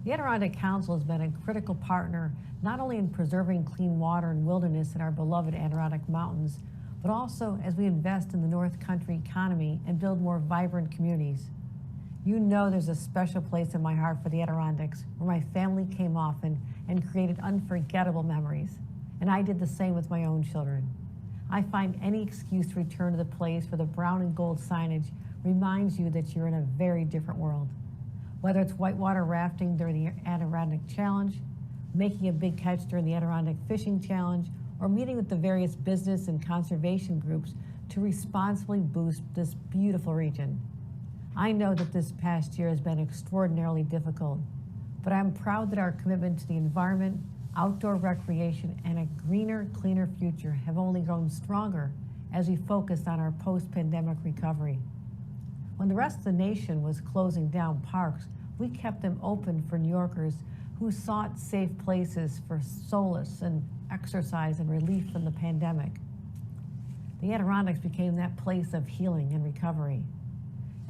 F: The Adirondack Council has been a critical partner not only in preserving clean water and wilderness in our beloved Adirondack Mountains, but also as we invest in the North Country economy and build more vibrant communities. You know there's a special place in my heart for the Adirondacks, where my family came often and created unforgettable memories. And I did the same with my own children. I find any excuse to return to the place where the brown and gold signage reminds you that you're in a very different world. Whether it's whitewater rafting during the Adirondack Challenge, making a big catch during the Adirondack Fishing Challenge, or meeting with the various business and conservation groups to responsibly boost this beautiful region. I know that this past year has been extraordinarily difficult, but I'm proud that our commitment to the environment, outdoor recreation, and a greener, cleaner future have only grown stronger as we focus on our post-pandemic recovery. When the rest of the nation was closing down parks, we kept them open for New Yorkers who sought safe places for solace and exercise and relief from the pandemic. The Adirondacks became that place of healing and recovery.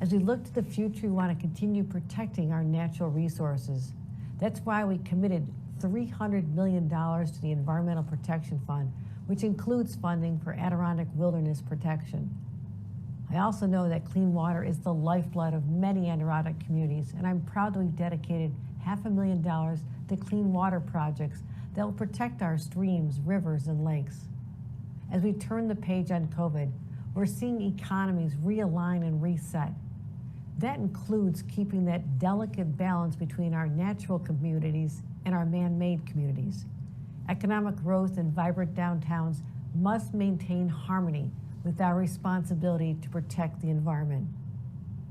F: As we look to the future, we want to continue protecting our natural resources. That's why we committed $300 million to the Environmental Protection Fund, which includes funding for Adirondack wilderness protection. I also know that clean water is the lifeblood of many Adirondack communities, and I'm proud that we've dedicated $500,000 to clean water projects that will protect our streams, rivers, and lakes. As we turn the page on COVID, we're seeing economies realign and reset. That includes keeping that delicate balance between our natural communities and our man-made communities. Economic growth and vibrant downtowns must maintain harmony with our responsibility to protect the environment.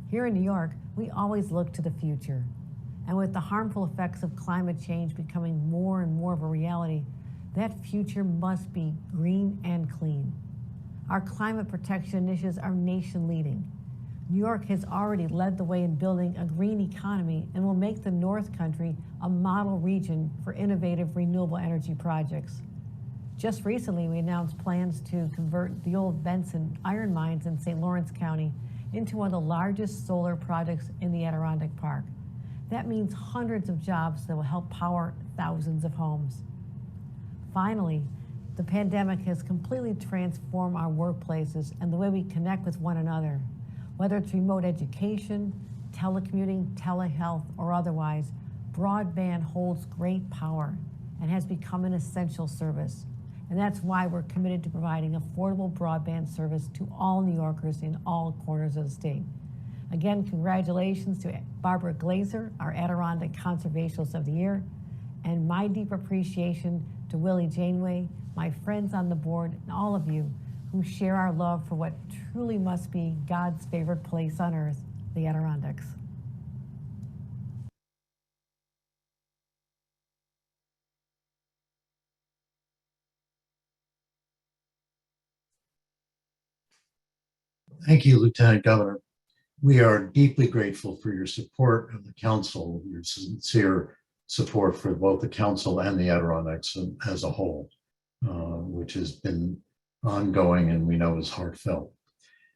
F: Here in New York, we always look to the future. And with the harmful effects of climate change becoming more and more of a reality, that future must be green and clean. Our climate protection initiatives are nation-leading. New York has already led the way in building a green economy and will make the North Country a model region for innovative renewable energy projects. Just recently, we announced plans to convert the old Benson iron mines in St. Lawrence County into one of the largest solar projects in the Adirondack Park. That means hundreds of jobs that will help power thousands of homes. Finally, the pandemic has completely transformed our workplaces and the way we connect with one another. Whether it's remote education, telecommuting, telehealth, or otherwise, broadband holds great power and has become an essential service. And that's why we're committed to providing affordable broadband service to all New Yorkers in all corners of the state. Again, congratulations to Barbara Glazer, our Adirondack Conservationist of the Year, and my deep appreciation to Willie Janeway, my friends on the board, and all of you who share our love for what truly must be God's favorite place on earth, the Adirondacks.
E: Thank you, Lieutenant Governor. We are deeply grateful for your support of the council, your sincere support for both the council and the Adirondacks as a whole, which has been ongoing and we know is heartfelt.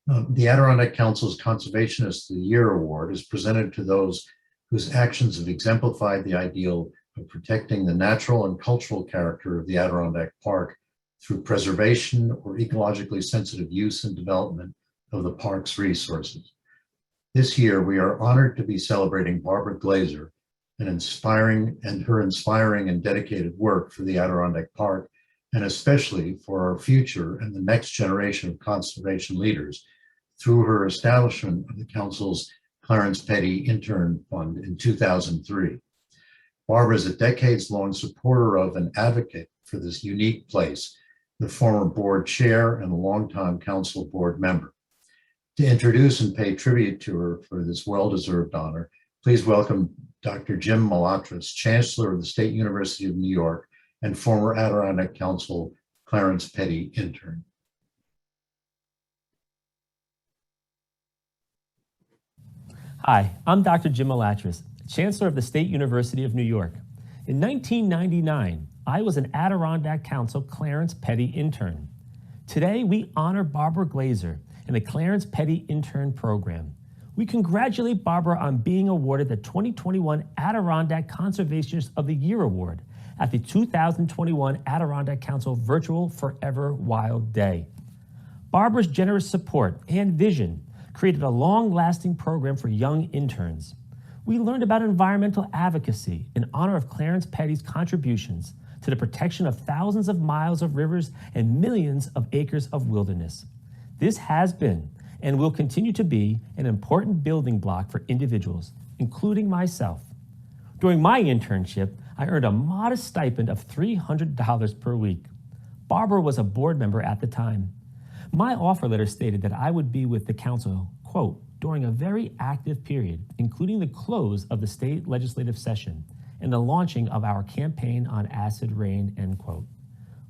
E: The Adirondack Council's Conservationist of the Year Award is presented to those whose actions have exemplified the ideal of protecting the natural and cultural character of the Adirondack Park through preservation or ecologically sensitive use and development of the park's resources. This year, we are honored to be celebrating Barbara Glazer and her inspiring and dedicated work for the Adirondack Park, and especially for our future and the next generation of conservation leaders through her establishment of the Council's Clarence Petty Intern Fund in 2003. Barbara is a decades-long supporter of and advocate for this unique place, the former board chair and a longtime council board member. To introduce and pay tribute to her for this well-deserved honor, please welcome Dr. Jim Malatras, Chancellor of the State University of New York and former Adirondack Council Clarence Petty Intern.
G: Hi, I'm Dr. Jim Malatras, Chancellor of the State University of New York. In 1999, I was an Adirondack Council Clarence Petty intern. Today, we honor Barbara Glazer and the Clarence Petty Intern Program. We congratulate Barbara on being awarded the 2021 Adirondack Conservationist of the Year Award at the 2021 Adirondack Council Virtual Forever Wild Day. Barbara's generous support and vision created a long-lasting program for young interns. We learned about environmental advocacy in honor of Clarence Petty's contributions to the protection of thousands of miles of rivers and millions of acres of wilderness. This has been and will continue to be an important building block for individuals, including myself. During my internship, I earned a modest stipend of $300 per week. Barbara was a board member at the time. My offer letter stated that I would be with the council, quote, during a very active period, including the close of the state legislative session and the launching of our campaign on acid rain, end quote.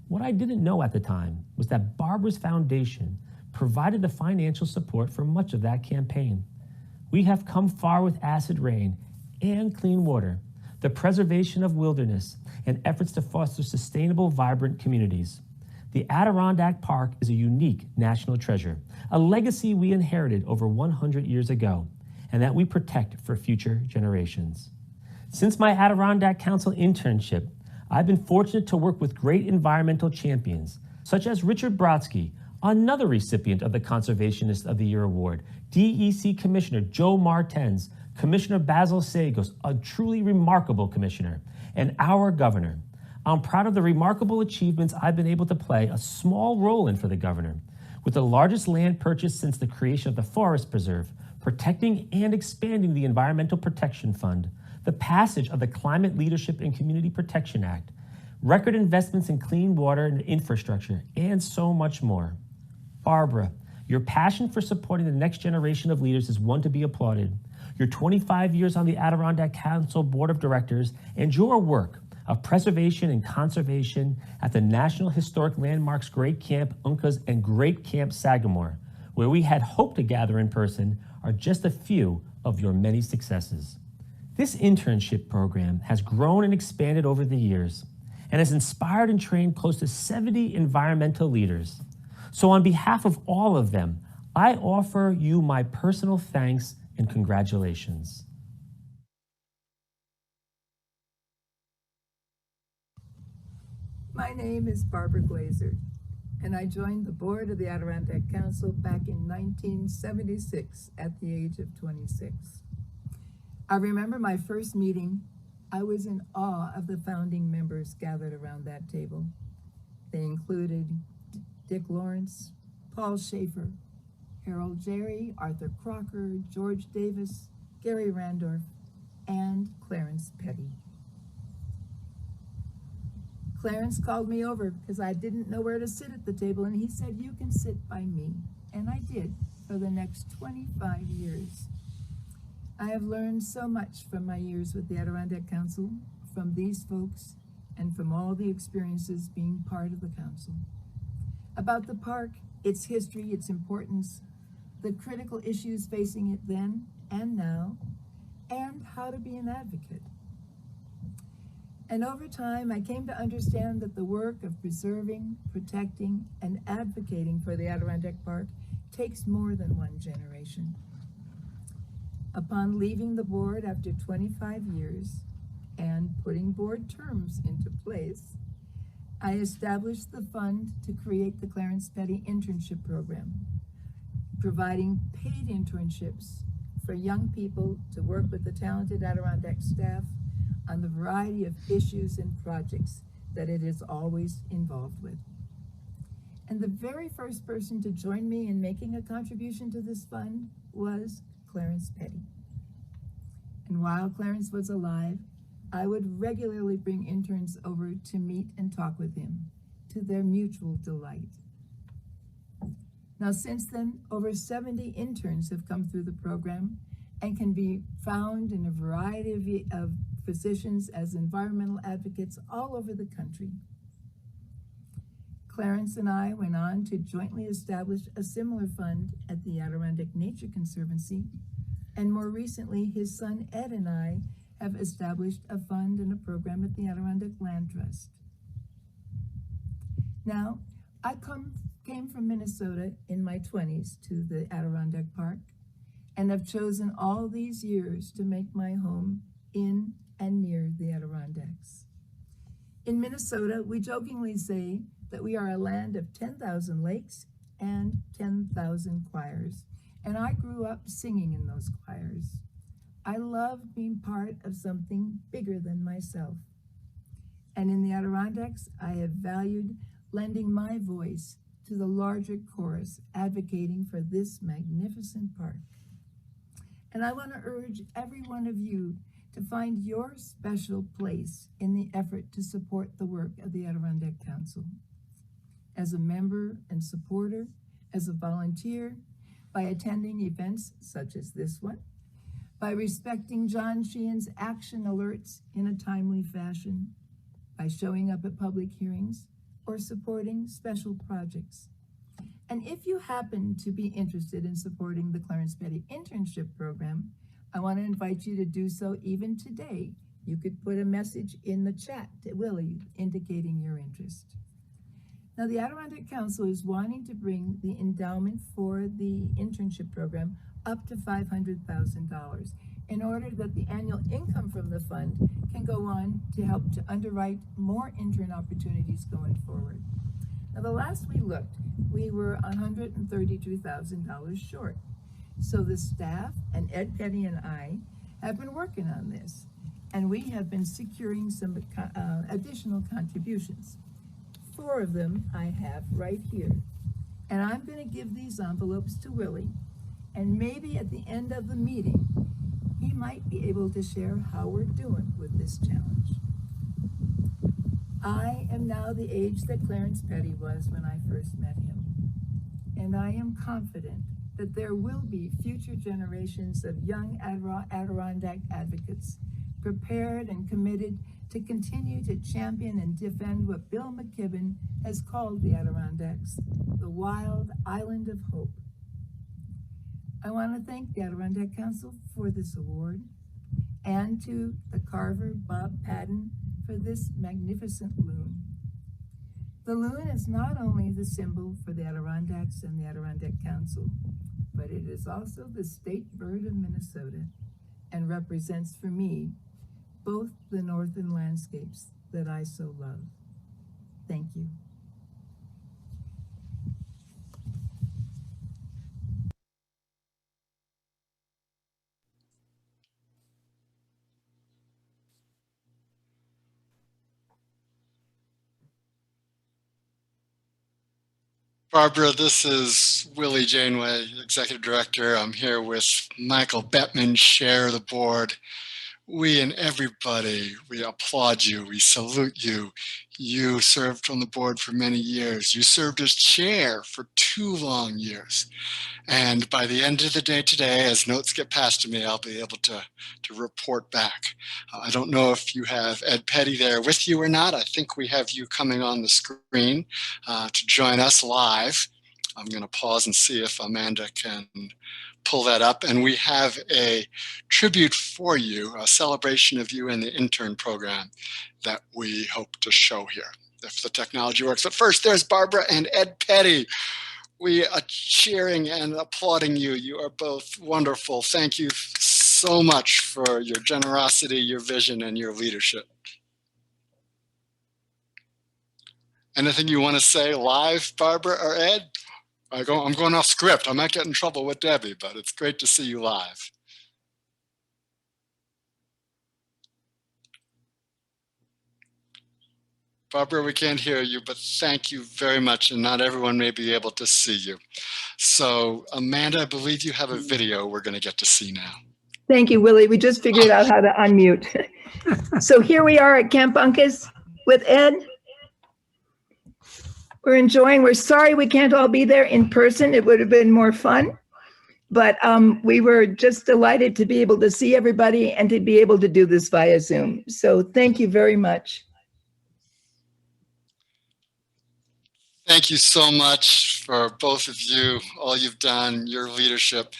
G: What I didn't know at the time was that Barbara's foundation provided the financial support for much of that campaign. We have come far with acid rain and clean water, the preservation of wilderness, and efforts to foster sustainable, vibrant communities. The Adirondack Park is a unique national treasure, a legacy we inherited over 100 years ago, and that we protect for future generations. Since my Adirondack Council internship, I've been fortunate to work with great environmental champions, such as Richard Brodsky, another recipient of the Conservationist of the Year Award, DEC Commissioner Joe Martens, Commissioner Basil Sagos, a truly remarkable commissioner, and our governor. I'm proud of the remarkable achievements I've been able to play a small role in for the governor, with the largest land purchase since the creation of the Forest Preserve, protecting and expanding the Environmental Protection Fund, the passage of the Climate Leadership and Community Protection Act, record investments in clean water and infrastructure, and so much more. Barbara, your passion for supporting the next generation of leaders is one to be applauded. Your 25 years on the Adirondack Council Board of Directors and your work of preservation and conservation at the National Historic Landmarks Great Camp Uncas and Great Camp Sagamore, where we had hoped to gather in person, are just a few of your many successes. This internship program has grown and expanded over the years and has inspired and trained close to 70 environmental leaders. So on behalf of all of them, I offer you my personal thanks and congratulations.
H: My name is Barbara Glazer, and I joined the board of the Adirondack Council back in 1976 at the age of 26. I remember my first meeting. I was in awe of the founding members gathered around that table. They included Dick Lawrence, Paul Schaefer, Harold Jerry, Arthur Crocker, George Davis, Gary Randorf, and Clarence Petty. Clarence called me over because I didn't know where to sit at the table, and he said, "You can sit by me." And I did for the next 25 years. I have learned so much from my years with the Adirondack Council, from these folks, and from all the experiences being part of the council. About the park, its history, its importance, the critical issues facing it then and now, and how to be an advocate. And over time, I came to understand that the work of preserving, protecting, and advocating for the Adirondack Park takes more than one generation. Upon leaving the board after 25 years and putting board terms into place, I established the fund to create the Clarence Petty Internship Program, providing paid internships for young people to work with the talented Adirondack staff on the variety of issues and projects that it is always involved with. And the very first person to join me in making a contribution to this fund was Clarence Petty. And while Clarence was alive, I would regularly bring interns over to meet and talk with him, to their mutual delight. Now, since then, over 70 interns have come through the program and can be found in a variety of positions as environmental advocates all over the country. Clarence and I went on to jointly establish a similar fund at the Adirondack Nature Conservancy, and more recently, his son Ed and I have established a fund and a program at the Adirondack Land Trust. Now, I came from Minnesota in my 20s to the Adirondack Park, and have chosen all these years to make my home in and near the Adirondacks. In Minnesota, we jokingly say that we are a land of 10,000 lakes and 10,000 choirs, and I grew up singing in those choirs. I love being part of something bigger than myself. And in the Adirondacks, I have valued lending my voice to the larger chorus advocating for this magnificent park. And I want to urge every one of you to find your special place in the effort to support the work of the Adirondack Council. As a member and supporter, as a volunteer, by attending events such as this one, by respecting John Sheehan's action alerts in a timely fashion, by showing up at public hearings, or supporting special projects. And if you happen to be interested in supporting the Clarence Petty Internship Program, I want to invite you to do so even today. You could put a message in the chat to Willie indicating your interest. Now, the Adirondack Council is wanting to bring the endowment for the internship program up to $500,000 in order that the annual income from the fund can go on to help to underwrite more intern opportunities going forward. Now, the last we looked, we were $132,000 short. So the staff and Ed Petty and I have been working on this, and we have been securing some additional contributions. 4 of them I have right here. And I'm going to give these envelopes to Willie, and maybe at the end of the meeting, he might be able to share how we're doing with this challenge. I am now the age that Clarence Petty was when I first met him, and I am confident that there will be future generations of young Adirondack advocates prepared and committed to continue to champion and defend what Bill McKibben has called the Adirondacks, the wild island of hope. I want to thank the Adirondack Council for this award, and to the carver, Bob Padden, for this magnificent loon. The loon is not only the symbol for the Adirondacks and the Adirondack Council, but it is also the state bird of Minnesota and represents for me both the northern landscapes that I so love. Thank you.
B: Barbara, this is Willie Janeway, Executive Director. I'm here with Michael Bettman, Chair of the Board. We and everybody, we applaud you, we salute you. You served on the board for many years. You served as chair for 2 long years. And by the end of the day today, as notes get passed to me, I'll be able to report back. I don't know if you have Ed Petty there with you or not. I think we have you coming on the screen to join us live. I'm going to pause and see if Amanda can pull that up. And we have a tribute for you, a celebration of you and the intern program that we hope to show here, if the technology works. But first, there's Barbara and Ed Petty. We are cheering and applauding you. You are both wonderful. Thank you so much for your generosity, your vision, and your leadership. Anything you want to say live, Barbara or Ed? I'm going off script. I might get in trouble with Debbie, but it's great to see you live. Barbara, we can't hear you, but thank you very much, and not everyone may be able to see you. So, Amanda, I believe you have a video we're going to get to see now.
I: Thank you, Willie. We just figured out how to unmute. So here we are at Camp Uncas with Ed. We're sorry we can't all be there in person. It would have been more fun. But we were just delighted to be able to see everybody and to be able to do this via Zoom. So thank you very much.
B: Thank you so much for both of you, all you've done, your leadership.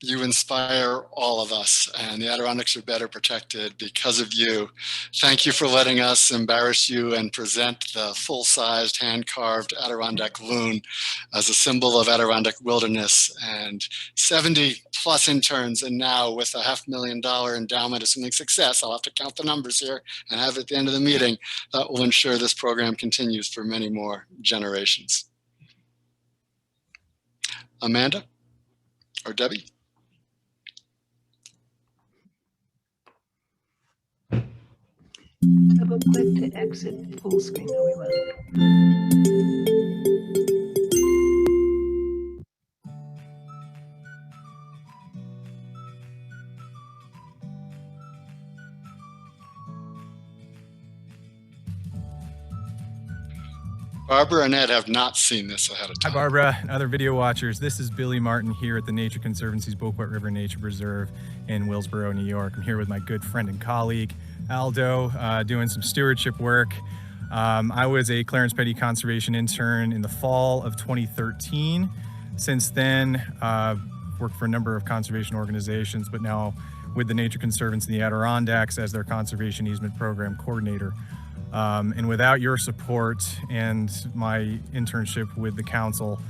B: You inspire all of us, and the Adirondacks are better protected because of you. Thank you for letting us embarrass you and present the full-sized hand-carved Adirondack loon as a symbol of Adirondack wilderness, and 70 plus interns, and now with a $500,000 endowment, assuming success, I'll have to count the numbers here and have it at the end of the meeting, that will ensure this program continues for many more generations. Amanda or Debbie?
I: Double click to exit full screen. Oh, we will.
B: Barbara and Ed have not seen this ahead of
J: Hi,
B: time.
J: Barbara and other video watchers. This is Billy Martin here at the Nature Conservancy's Boquet River Nature Preserve in Willsboro, New York. I'm here with my good friend and colleague, Aldo, doing some stewardship work. I was a Clarence Petty conservation intern in the fall of 2013. Since then, worked for a number of conservation organizations, but now with the Nature Conservancy in the Adirondacks as their conservation easement program coordinator. And without your support and my internship with the council,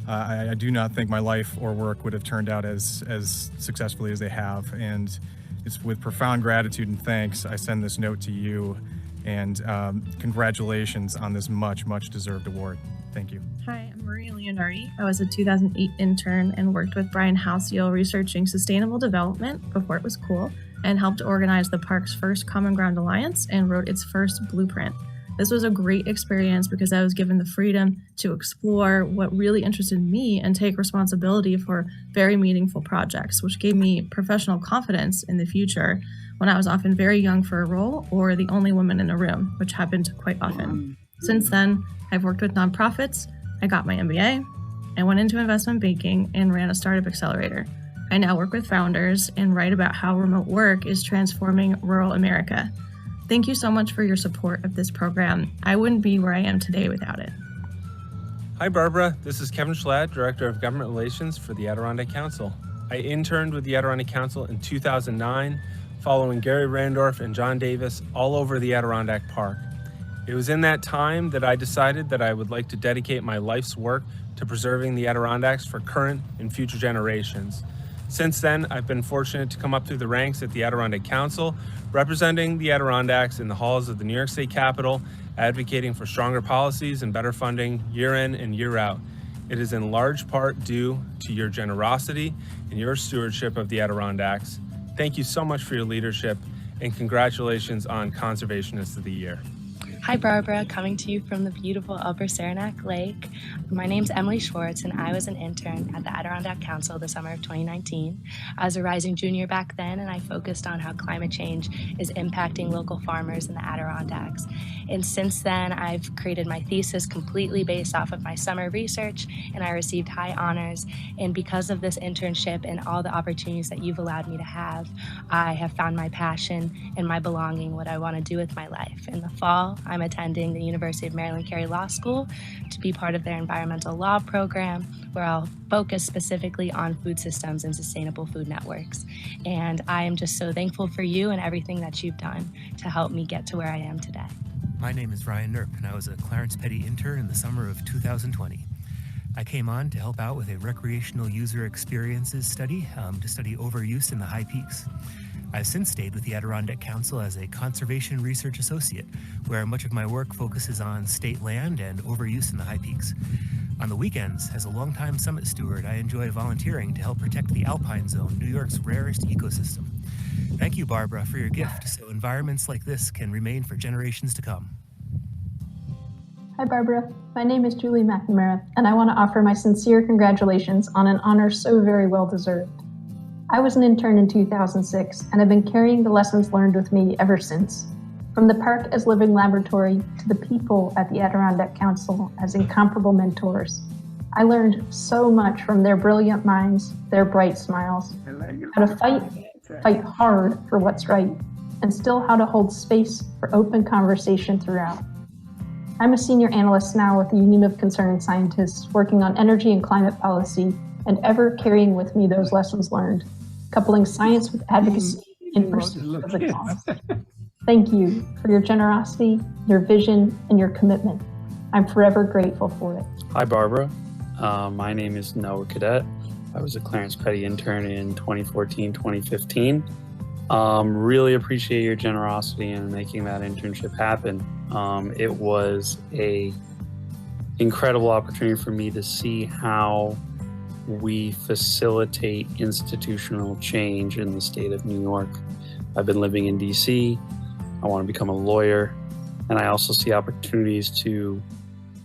J: I do not think my life or work would have turned out as successfully as they have. And it's with profound gratitude and thanks I send this note to you, and congratulations on this much, much deserved award. Thank you.
K: Hi, I'm Maria Leonardi. I was a 2008 intern and worked with Brian Halcyon researching sustainable development before it was cool, and helped organize the park's first Common Ground Alliance and wrote its first blueprint. This was a great experience because I was given the freedom to explore what really interested me and take responsibility for very meaningful projects, which gave me professional confidence in the future when I was often very young for a role or the only woman in a room, which happened quite often. Since then, I've worked with nonprofits, I got my MBA, I went into investment banking and ran a startup accelerator. I now work with founders and write about how remote work is transforming rural America. Thank you so much for your support of this program. I wouldn't be where I am today without it.
L: Hi, Barbara. This is Kevin Schlatt, Director of Government Relations for the Adirondack Council. I interned with the Adirondack Council in 2009, following Gary Randorf and John Davis all over the Adirondack Park. It was in that time that I decided that I would like to dedicate my life's work to preserving the Adirondacks for current and future generations. Since then, I've been fortunate to come up through the ranks at the Adirondack Council, representing the Adirondacks in the halls of the New York State Capitol, advocating for stronger policies and better funding year in and year out. It is in large part due to your generosity and your stewardship of the Adirondacks. Thank you so much for your leadership, and congratulations on Conservationist of the Year.
M: Hi, Barbara, coming to you from the beautiful Upper Saranac Lake. My name's Emily Schwartz, and I was an intern at the Adirondack Council the summer of 2019. I was a rising junior back then, and I focused on how climate change is impacting local farmers in the Adirondacks. And since then, I've created my thesis completely based off of my summer research, and I received high honors. And because of this internship and all the opportunities that you've allowed me to have, I have found my passion and my belonging, what I want to do with my life. In the fall, I'm attending the University of Maryland Carey Law School to be part of their environmental law program, where I'll focus specifically on food systems and sustainable food networks. And I am just so thankful for you and everything that you've done to help me get to where I am today.
N: My name is Ryan Nerp, and I was a Clarence Petty intern in the summer of 2020. I came on to help out with a recreational user experiences study to study overuse in the High Peaks. I've since stayed with the Adirondack Council as a conservation research associate, where much of my work focuses on state land and overuse in the High Peaks. On the weekends, as a longtime summit steward, I enjoy volunteering to help protect the Alpine Zone, New York's rarest ecosystem. Thank you, Barbara, for your gift, so environments like this can remain for generations to come.
O: Hi, Barbara. My name is Julie McNamara, and I want to offer my sincere congratulations on an honor so very well deserved. I was an intern in 2006 and have been carrying the lessons learned with me ever since. From the park as living laboratory to the people at the Adirondack Council as incomparable mentors, I learned so much from their brilliant minds, their bright smiles, how to fight hard for what's right, and still how to hold space for open conversation throughout. I'm a senior analyst now with the Union of Concerned Scientists working on energy and climate policy and ever carrying with me those lessons learned, coupling science with advocacy in pursuit of the cause. Thank you for your generosity, your vision, and your commitment. I'm forever grateful for it.
P: Hi, Barbara. My name is Noah Cadet. I was a Clarence Petty intern in 2014, 2015. Really appreciate your generosity in making that internship happen. It was a incredible opportunity for me to see how we facilitate institutional change in the state of New York. I've been living in DC. I want to become a lawyer, and I also see opportunities to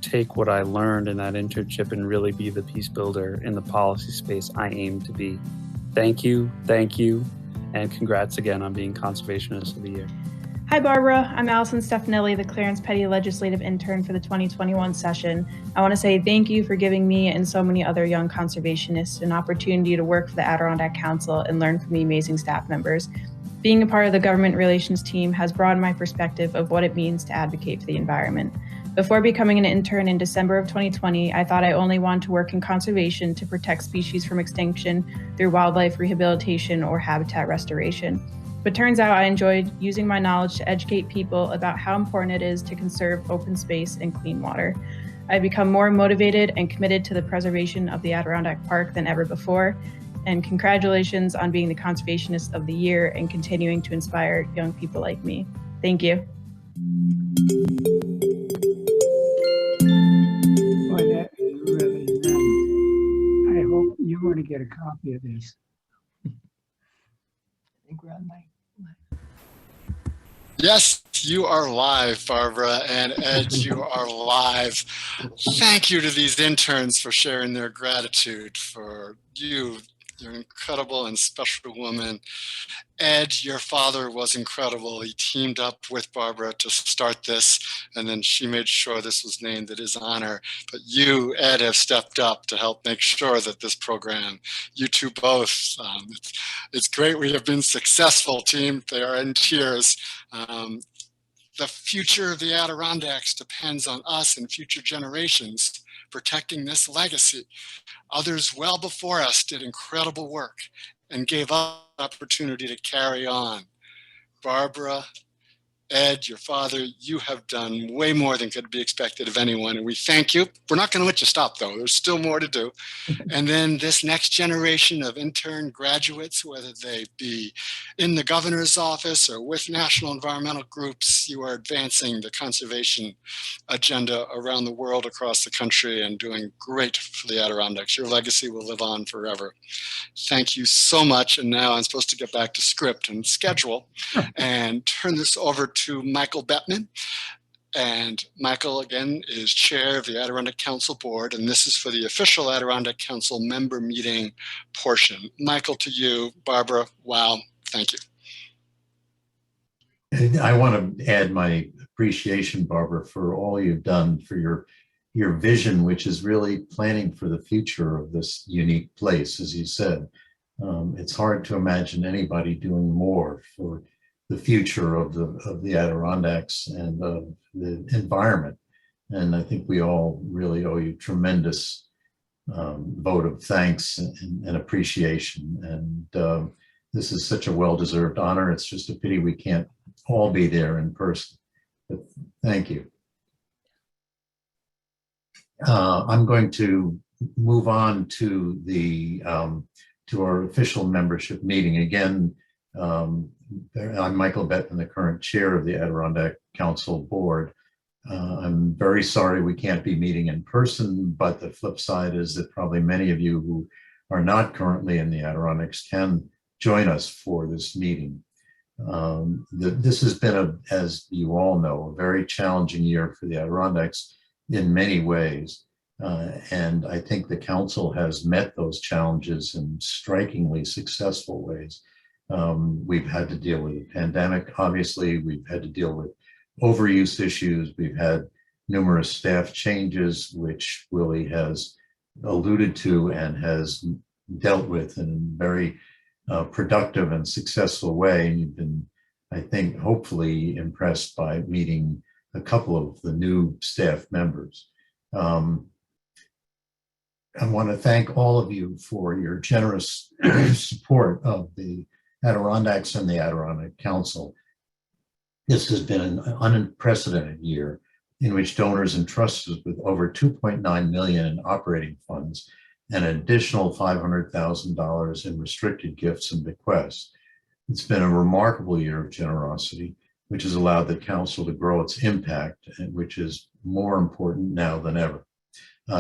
P: take what I learned in that internship and really be the peace builder in the policy space I aim to be. Thank you, and congrats again on being Conservationist of the Year.
K: Hi, Barbara. I'm Allison Stefanelli, the Clarence Petty Legislative Intern for the 2021 session. I want to say thank you for giving me and so many other young conservationists an opportunity to work for the Adirondack Council and learn from the amazing staff members. Being a part of the government relations team has broadened my perspective of what it means to advocate for the environment. Before becoming an intern in December of 2020, I thought I only wanted to work in conservation to protect species from extinction through wildlife rehabilitation or habitat restoration. But turns out I enjoyed using my knowledge to educate people about how important it is to conserve open space and clean water. I've become more motivated and committed to the preservation of the Adirondack Park than ever before. And congratulations on being the Conservationist of the Year and continuing to inspire young people like me. Thank you.
Q: Boy, that is really nice. I hope you're going to get a copy of these. I think we're on my.
B: Yes, you are live, Barbara, and Ed, you are live. Thank you to these interns for sharing their gratitude for you. You're an incredible and special woman. Ed, your father was incredible. He teamed up with Barbara to start this, and then she made sure this was named in his honor. But you, Ed, have stepped up to help make sure that this program, you two both, it's great we have been successful, team. They are in tears. The future of the Adirondacks depends on us and future generations protecting this legacy. Others well before us did incredible work and gave us the opportunity to carry on. Barbara, Ed, your father, you have done way more than could be expected of anyone, and we thank you. We're not going to let you stop, though. There's still more to do. And then this next generation of intern graduates, whether they be in the governor's office or with national environmental groups, you are advancing the conservation agenda around the world, across the country, and doing great for the Adirondacks. Your legacy will live on forever. Thank you so much. And now I'm supposed to get back to script and schedule and turn this over to Michael Bettman. And Michael, again, is chair of the Adirondack Council Board, and this is for the official Adirondack Council member meeting portion. Michael, to you. Barbara, wow, thank you.
E: I want to add my appreciation, Barbara, for all you've done, for your vision, which is really planning for the future of this unique place, as you said. It's hard to imagine anybody doing more for the future of the Adirondacks and of the environment. And I think we all really owe you tremendous vote of thanks and appreciation. And this is such a well-deserved honor. It's just a pity we can't all be there in person. But thank you. I'm going to move on to the to our official membership meeting. Again, I'm Michael Bettman, the current chair of the Adirondack Council Board. I'm very sorry we can't be meeting in person, but the flip side is that probably many of you who are not currently in the Adirondacks can join us for this meeting. This has been, as you all know, a very challenging year for the Adirondacks in many ways. And I think the council has met those challenges in strikingly successful ways. We've had to deal with the pandemic, obviously. We've had to deal with overuse issues. We've had numerous staff changes, which Willie has alluded to and has dealt with in a very productive and successful way. And you've been, I think, hopefully impressed by meeting a couple of the new staff members. I want to thank all of you for your generous support of the Adirondacks and the Adirondack Council. This has been an unprecedented year in which donors entrusted with over $2.9 million in operating funds and an additional $500,000 in restricted gifts and bequests. It's been a remarkable year of generosity, which has allowed the council to grow its impact, and which is more important now than ever.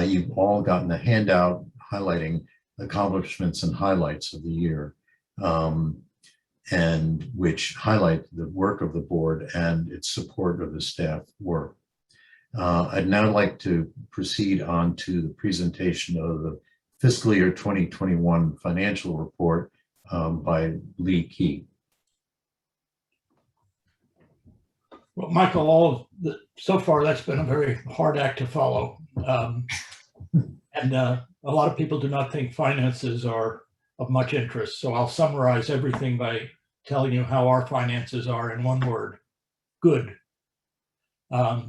E: You've all gotten a handout highlighting accomplishments and highlights of the year, and which highlight the work of the board and its support of the staff work. I'd now like to proceed on to the presentation of the fiscal year 2021 financial report by Lee Key.
R: Well, Michael, so far that's been a very hard act to follow. And a lot of people do not think finances are of much interest. So I'll summarize everything by telling you how our finances are in one word: good. For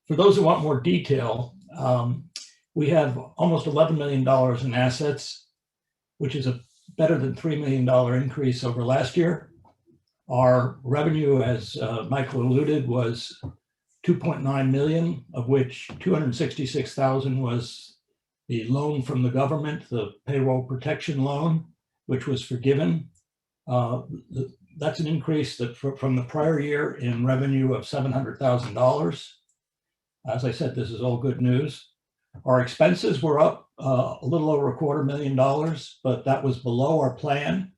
R: those who want more detail, we have almost $11 million in assets, which is a better than $3 million increase over last year. Our revenue, as Michael alluded, was $2.9 million, of which $266,000 was the loan from the government, the payroll protection loan, which was forgiven. That's an increase from the prior year in revenue of $700,000. As I said, this is all good news. Our expenses were up a little over $250,000, but that was below our plan.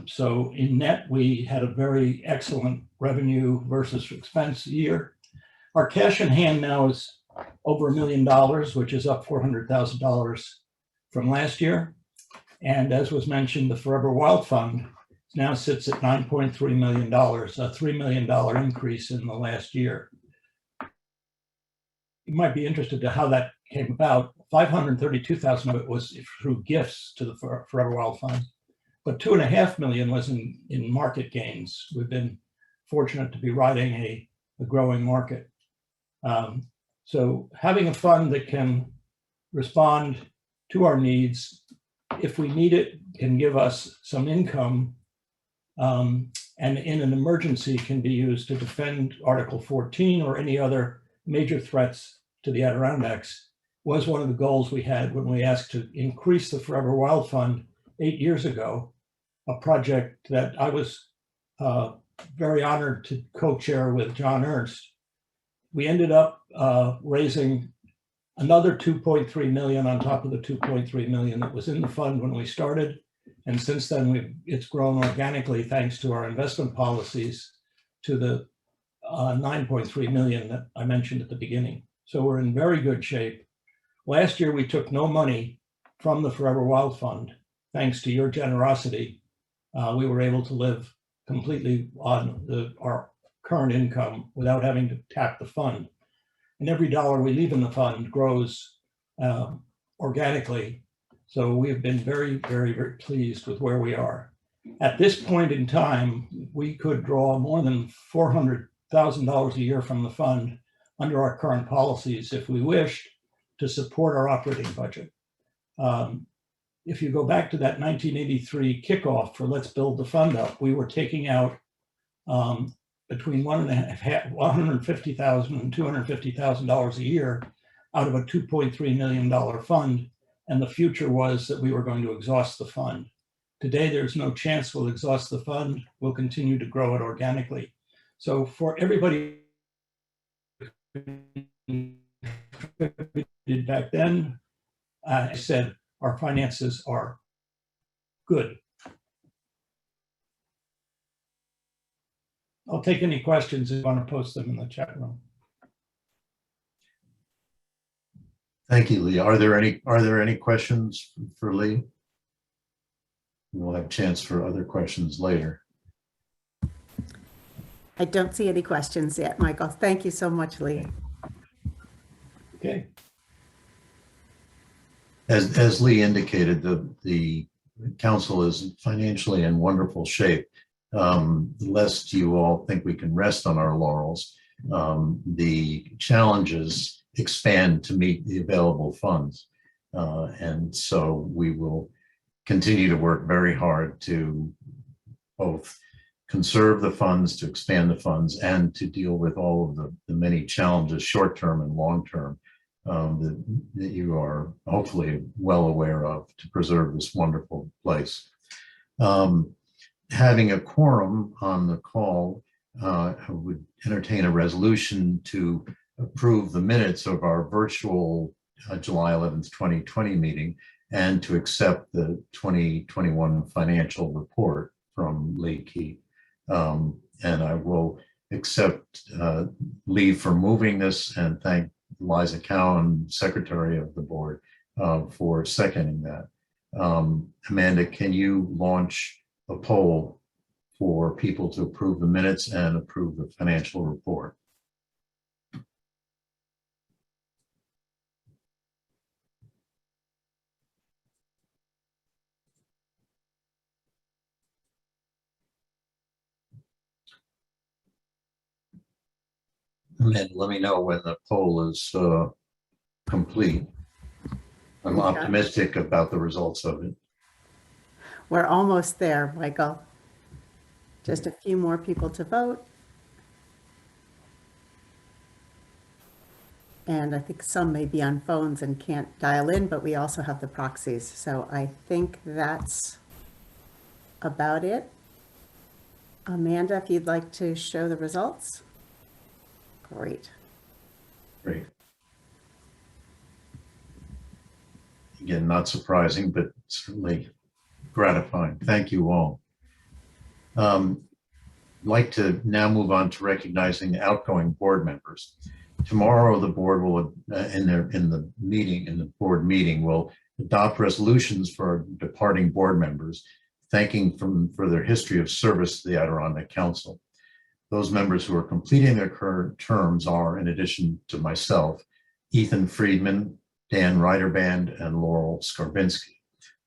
R: So in net, we had a very excellent revenue versus expense year. Our cash in hand now is over $1 million, which is up $400,000 from last year. And as was mentioned, the Forever Wild Fund now sits at $9.3 million, a $3 million increase in the last year. You might be interested to how that came about. $532,000 of it was through gifts to the Forever Wild Fund, but $2.5 million was in market gains. We've been fortunate to be riding a growing market. So having a fund that can respond to our needs, if we need it, can give us some income, and in an emergency can be used to defend Article 14 or any other major threats to the Adirondacks, was one of the goals we had when we asked to increase the Forever Wild Fund 8 years ago, a project that I was very honored to co-chair with John Ernst. We ended up raising another $2.3 million on top of the $2.3 million that was in the fund when we started. And since then, it's grown organically thanks to our investment policies to the $9.3 million that I mentioned at the beginning. So we're in very good shape. Last year, we took no money from the Forever Wild Fund. Thanks to your generosity, we were able to live completely on our current income without having to tap the fund. And every dollar we leave in the fund grows organically. So we have been very, very, very pleased with where we are. At this point in time, we could draw more than $400,000 a year from the fund under our current policies if we wished to support our operating budget. If you go back to that 1983 kickoff for Let's Build the Fund Up, we were taking out between $150,000 and $250,000 a year out of a $2.3 million fund. And the future was that we were going to exhaust the fund. Today, there's no chance we'll exhaust the fund. We'll continue to grow it organically. So for everybody who did back then, I said, our finances are good. I'll take any questions if you want to post them in the chat room.
E: Thank you, Lee. Are there any questions for Lee? We'll have a chance for other questions later.
A: I don't see any questions yet, Michael. Thank you so much, Lee.
R: Okay.
E: As Lee indicated, the council is financially in wonderful shape. Lest you all think we can rest on our laurels, the challenges expand to meet the available funds. And so we will continue to work very hard to both conserve the funds, to expand the funds, and to deal with all of the many challenges, short-term and long-term, that you are hopefully well aware of, to preserve this wonderful place. Having a quorum on the call, I would entertain a resolution to approve the minutes of our virtual July 11th, 2020 meeting, and to accept the 2021 financial report from Lee Key. And I will accept leave for moving this and thank Liza Cowan, Secretary of the Board, for seconding that. Amanda, can you launch a poll for people to approve the minutes and approve the financial report? Amanda, let me know when the poll is complete. I'm optimistic about the results of it.
A: We're almost there, Michael. Just a few more people to vote. And I think some may be on phones and can't dial in, but we also have the proxies. So I think that's about it. Amanda, if you'd like to show the results. Great.
E: Great. Again, not surprising, but certainly gratifying. Thank you all. I'd like to now move on to recognizing the outgoing board members. Tomorrow, the board will, in the board meeting, will adopt resolutions for departing board members, thanking for their history of service to the Adirondack Council. Those members who are completing their current terms are, in addition to myself, Ethan Friedman, Dan Ryderband, and Laurel Skarbinski.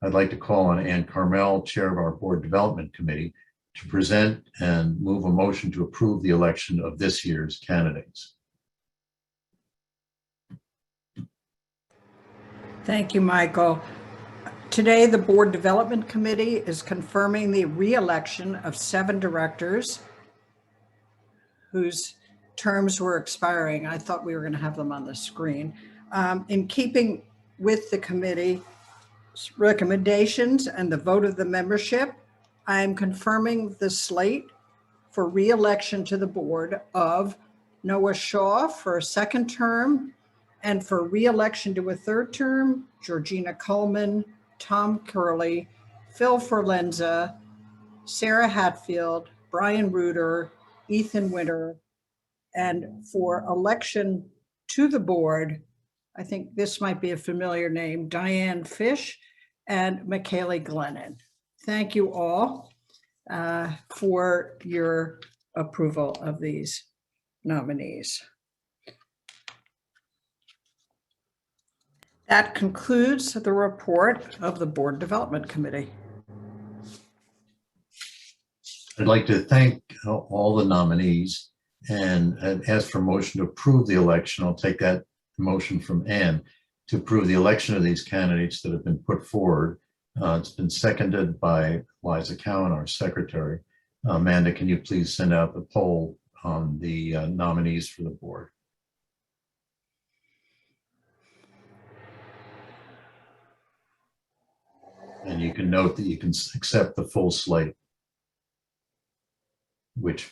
E: I'd like to call on Ann Carmel, Chair of our Board Development Committee, to present and move a motion to approve the election of this year's candidates.
S: Thank you, Michael. Today, the Board Development Committee is confirming the re-election of 7 directors whose terms were expiring. I thought we were going to have them on the screen. In keeping with the committee's recommendations and the vote of the membership, I am confirming the slate for re-election to the board of Noah Shaw for a 2nd term, and for re-election to a 3rd term, Georgina Coleman, Tom Curley, Phil Forlenza, Sarah Hatfield, Brian Reuter, Ethan Winter, and for election to the board, I think this might be a familiar name, Diane Fish and McKaylee Glennon. Thank you all for your approval of these nominees. That concludes the report of the Board Development Committee.
E: I'd like to thank all the nominees and ask for a motion to approve the election. I'll take that motion from Ann to approve the election of these candidates that have been put forward. It's been seconded by Liza Cowan, our secretary. Amanda, can you please send out the poll on the nominees for the board? And you can note that you can accept the full slate, which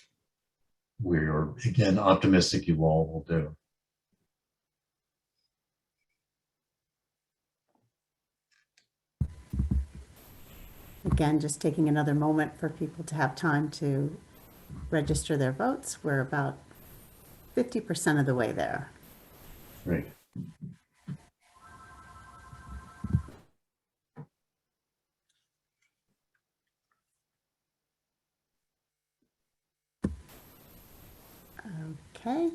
E: we are, again, optimistic you all will do.
A: Again, just taking another moment for people to have time to register their votes. We're about 50% of the way there.
E: Great.
A: Okay.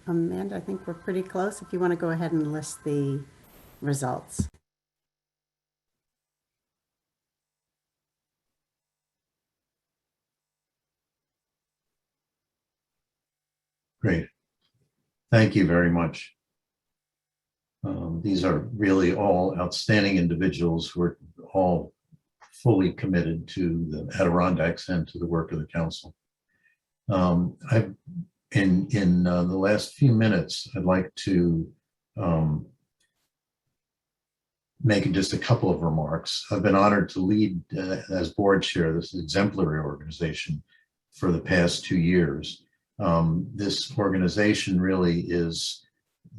A: Amanda, I think we're pretty close. If you want to go ahead and list the results.
E: Great. Thank you very much. These are really all outstanding individuals who are all fully committed to the Adirondacks and to the work of the council. In the last few minutes, I'd like to make just a couple of remarks. I've been honored to lead as board chair this exemplary organization for the past 2 years. This organization really is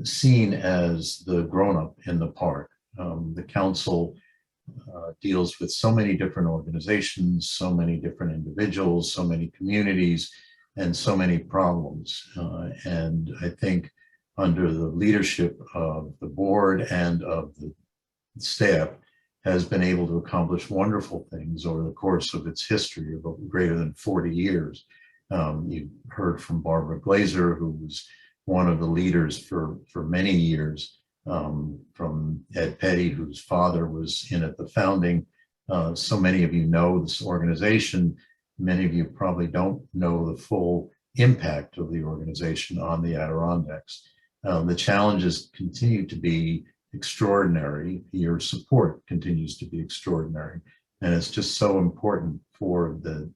E: seen as the grown-up in the park. The council deals with so many different organizations, so many different individuals, so many communities, and so many problems. And I think under the leadership of the board and of the staff has been able to accomplish wonderful things over the course of its history of greater than 40 years. You heard from Barbara Glazer, who was one of the leaders for many years, from Ed Petty, whose father was in at the founding. So many of you know this organization. Many of you probably don't know the full impact of the organization on the Adirondacks. The challenges continue to be extraordinary. Your support continues to be extraordinary. And it's just so important for the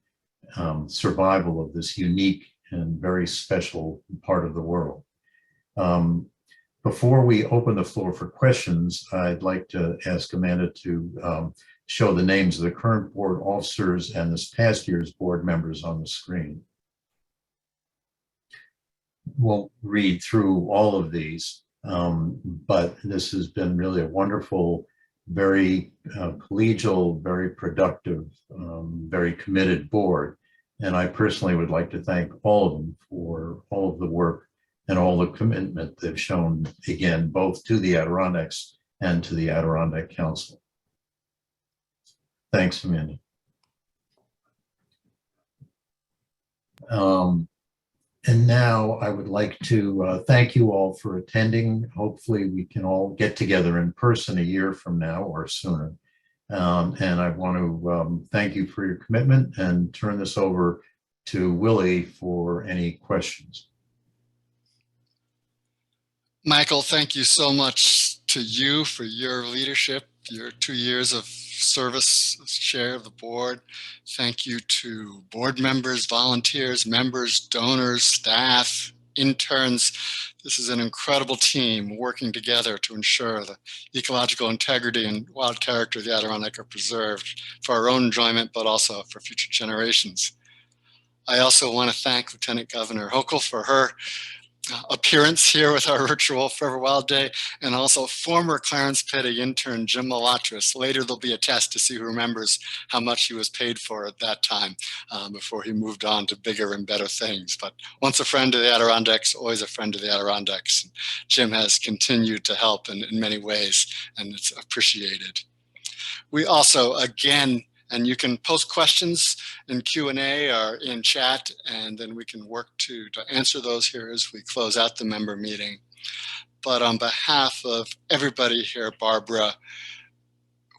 E: survival of this unique and very special part of the world. Before we open the floor for questions, I'd like to ask Amanda to show the names of the current board officers and this past year's board members on the screen. Won't read through all of these, but this has been really a wonderful, very collegial, very productive, very committed board. And I personally would like to thank all of them for all of the work and all the commitment they've shown, again, both to the Adirondacks and to the Adirondack Council. Thanks, Amanda. And now I would like to thank you all for attending. Hopefully we can all get together in person a year from now or sooner. And I want to thank you for your commitment and turn this over to Willie for any questions.
B: Michael, thank you so much to you for your leadership, your 2 years of service as chair of the board. Thank you to board members, volunteers, members, donors, staff, interns. This is an incredible team working together to ensure the ecological integrity and wild character of the Adirondack are preserved for our own enjoyment, but also for future generations. I also want to thank Lieutenant Governor Hochul for her appearance here with our virtual Forever Wild Day, and also former Clarence Petty intern Jim Malatras. Later there'll be a test to see who remembers how much he was paid for at that time before he moved on to bigger and better things. But once a friend of the Adirondacks, always a friend of the Adirondacks. Jim has continued to help in many ways, and it's appreciated. We also, again, and you can post questions in Q&A or in chat, and then we can work to answer those here as we close out the member meeting. But on behalf of everybody here, Barbara,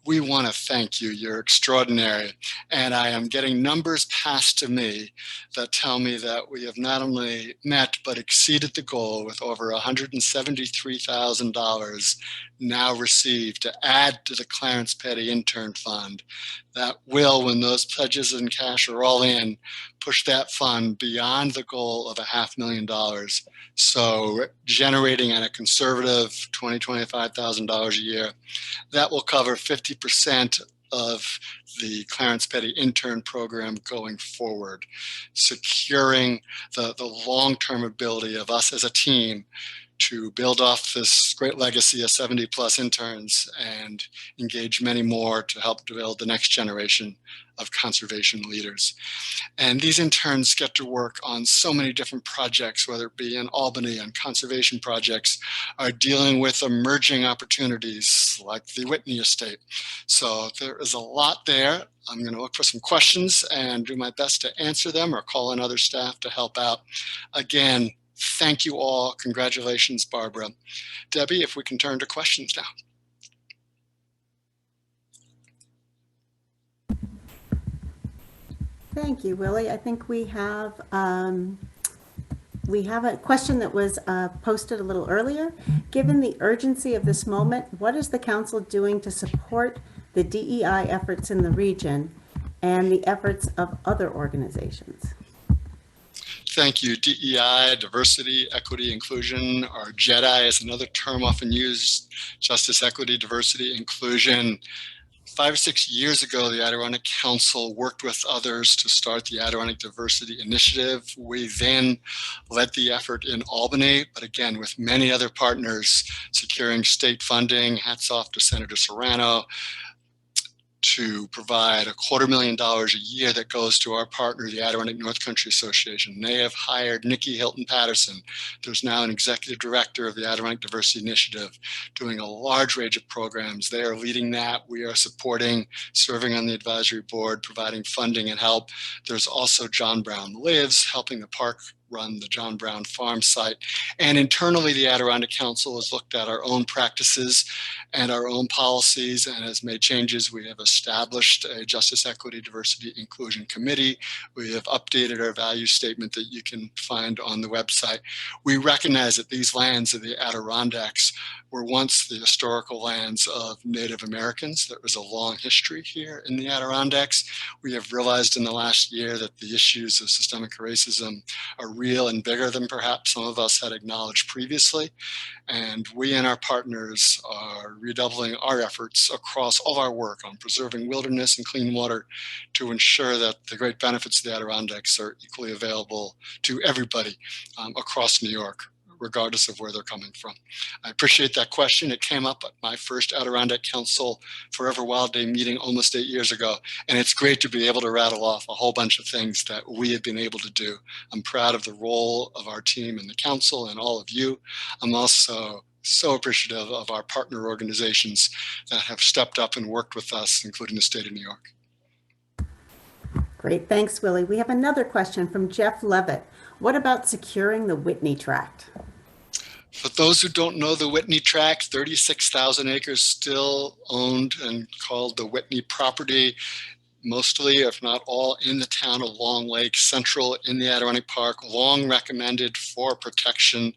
B: we want to thank you. You're extraordinary. And I am getting numbers passed to me that tell me that we have not only met, but exceeded the goal with over $173,000 now received to add to the Clarence Petty Intern Fund. That will, when those pledges and cash are all in, push that fund beyond the goal of $500,000. So generating at a conservative $25,000 a year, that will cover 50% of the Clarence Petty Intern Program going forward, securing the long-term ability of us as a team to build off this great legacy of 70+ interns and engage many more to help build the next generation of conservation leaders. And these interns get to work on so many different projects, whether it be in Albany on conservation projects, are dealing with emerging opportunities like the Whitney Estate. So there is a lot there. I'm going to look for some questions and do my best to answer them or call in other staff to help out. Again, thank you all. Congratulations, Barbara. Debbie, if we can turn to questions now.
A: Thank you, Willie. I think we have We have a question that was posted a little earlier. Given the urgency of this moment, what is the council doing to support the DEI efforts in the region and the efforts of other organizations?
B: Thank you. DEI, diversity, equity, inclusion, or JEDI is another term often used. Justice, equity, diversity, inclusion. 5 or 6 years ago, the Adirondack Council worked with others to start the Adirondack Diversity Initiative. We then led the effort in Albany, but again, with many other partners, securing state funding. Hats off to Senator Serrano to provide $250,000 a year that goes to our partner, the Adirondack North Country Association. They have hired Nikki Hilton Patterson. There's now an executive director of the Adirondack Diversity Initiative doing a large range of programs. They are leading that. We are supporting, serving on the advisory board, providing funding and help. There's also John Brown Lives, helping the park run the John Brown Farm site. And internally, the Adirondack Council has looked at our own practices and our own policies and has made changes. We have established a Justice, Equity, Diversity, Inclusion Committee. We have updated our value statement that you can find on the website. We recognize that these lands of the Adirondacks were once the historical lands of Native Americans. There was a long history here in the Adirondacks. We have realized in the last year that the issues of systemic racism are real and bigger than perhaps some of us had acknowledged previously. And we and our partners are redoubling our efforts across all our work on preserving wilderness and clean water to ensure that the great benefits of the Adirondacks are equally available to everybody across New York, regardless of where they're coming from. I appreciate that question. It came up at my first Adirondack Council Forever Wild Day meeting almost 8 years ago. And it's great to be able to rattle off a whole bunch of things that we have been able to do. I'm proud of the role of our team and the council and all of you. I'm also so appreciative of our partner organizations that have stepped up and worked with us, including the state of New York.
A: Great, thanks, Willie. We have another question from Jeff Levitt. What about securing the Whitney Tract?
B: For those who don't know the Whitney Tract, 36,000 acres still owned and called the Whitney property, mostly, if not all, in the town of Long Lake, central in the Adirondack Park, long recommended for protection.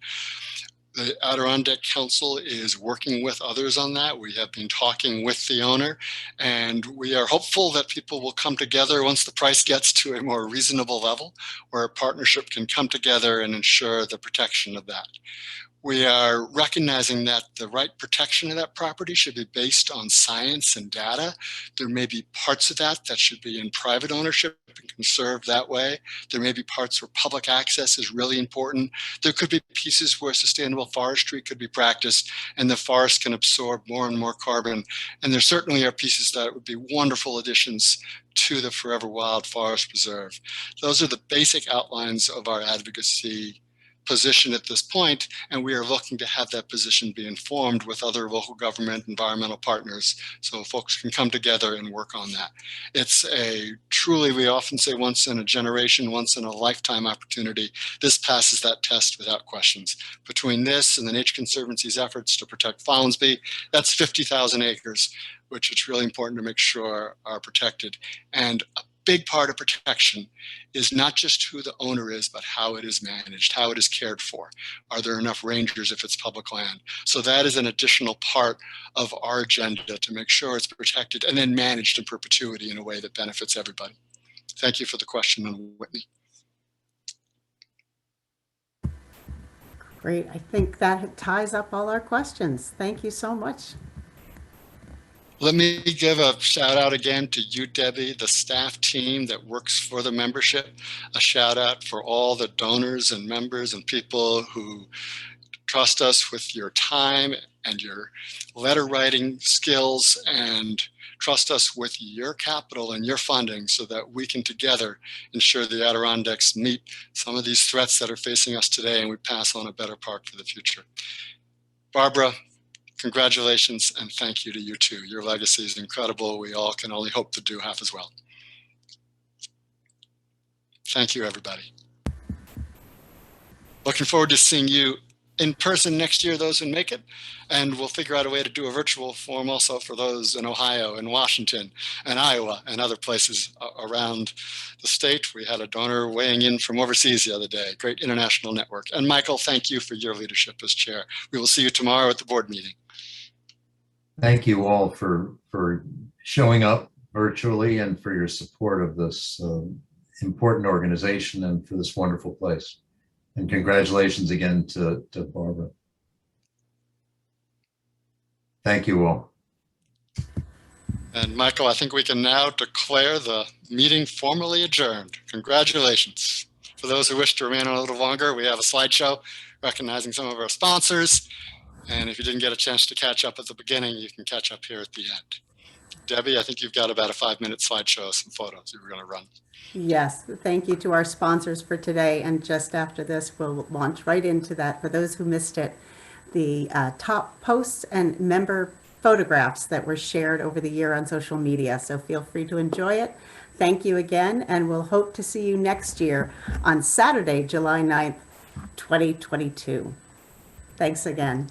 B: The Adirondack Council is working with others on that. We have been talking with the owner, and we are hopeful that people will come together once the price gets to a more reasonable level, where a partnership can come together and ensure the protection of that. We are recognizing that the right protection of that property should be based on science and data. There may be parts of that that should be in private ownership and conserved that way. There may be parts where public access is really important. There could be pieces where sustainable forestry could be practiced and the forest can absorb more and more carbon. And there certainly are pieces that would be wonderful additions to the Forever Wild Forest Preserve. Those are the basic outlines of our advocacy position at this point, and we are looking to have that position be informed with other local government environmental partners so folks can come together and work on that. It's a truly, we often say, once in a generation, once in a lifetime opportunity. This passes that test without questions. Between this and the Nature Conservancy's efforts to protect Follinsby, that's 50,000 acres, which it's really important to make sure are protected. And a big part of protection is not just who the owner is, but how it is managed, how it is cared for. Are there enough rangers if it's public land? So that is an additional part of our agenda to make sure it's protected and then managed in perpetuity in a way that benefits everybody. Thank you for the question on Whitney.
A: Great, I think that ties up all our questions. Thank you so much.
B: Let me give a shout out again to you, Debbie, the staff team that works for the membership. A shout out for all the donors and members and people who trust us with your time and your letter writing skills and trust us with your capital and your funding so that we can together ensure the Adirondacks meet some of these threats that are facing us today and we pass on a better park for the future. Barbara, congratulations and thank you to you too. Your legacy is incredible. We all can only hope to do half as well. Thank you, everybody. Looking forward to seeing you in person next year, those who make it. And we'll figure out a way to do a virtual form also for those in Ohio and Washington and Iowa and other places around the state. We had a donor weighing in from overseas the other day, great international network. And Michael, thank you for your leadership as chair. We will see you tomorrow at the board meeting.
E: Thank you all for showing up virtually and for your support of this important organization and for this wonderful place. And congratulations again to Barbara. Thank you all.
B: And Michael, I think we can now declare the meeting formally adjourned. Congratulations. For those who wish to remain a little longer, we have a slideshow recognizing some of our sponsors. And if you didn't get a chance to catch up at the beginning, you can catch up here at the end. Debbie, I think you've got about a 5-minute slideshow of some photos you were going to run.
A: Yes, thank you to our sponsors for today. And just after this, we'll launch right into that. For those who missed it, the top posts and member photographs that were shared over the year on social media. So feel free to enjoy it. Thank you again, and we'll hope to see you next year on Saturday, July 9th, 2022. Thanks again.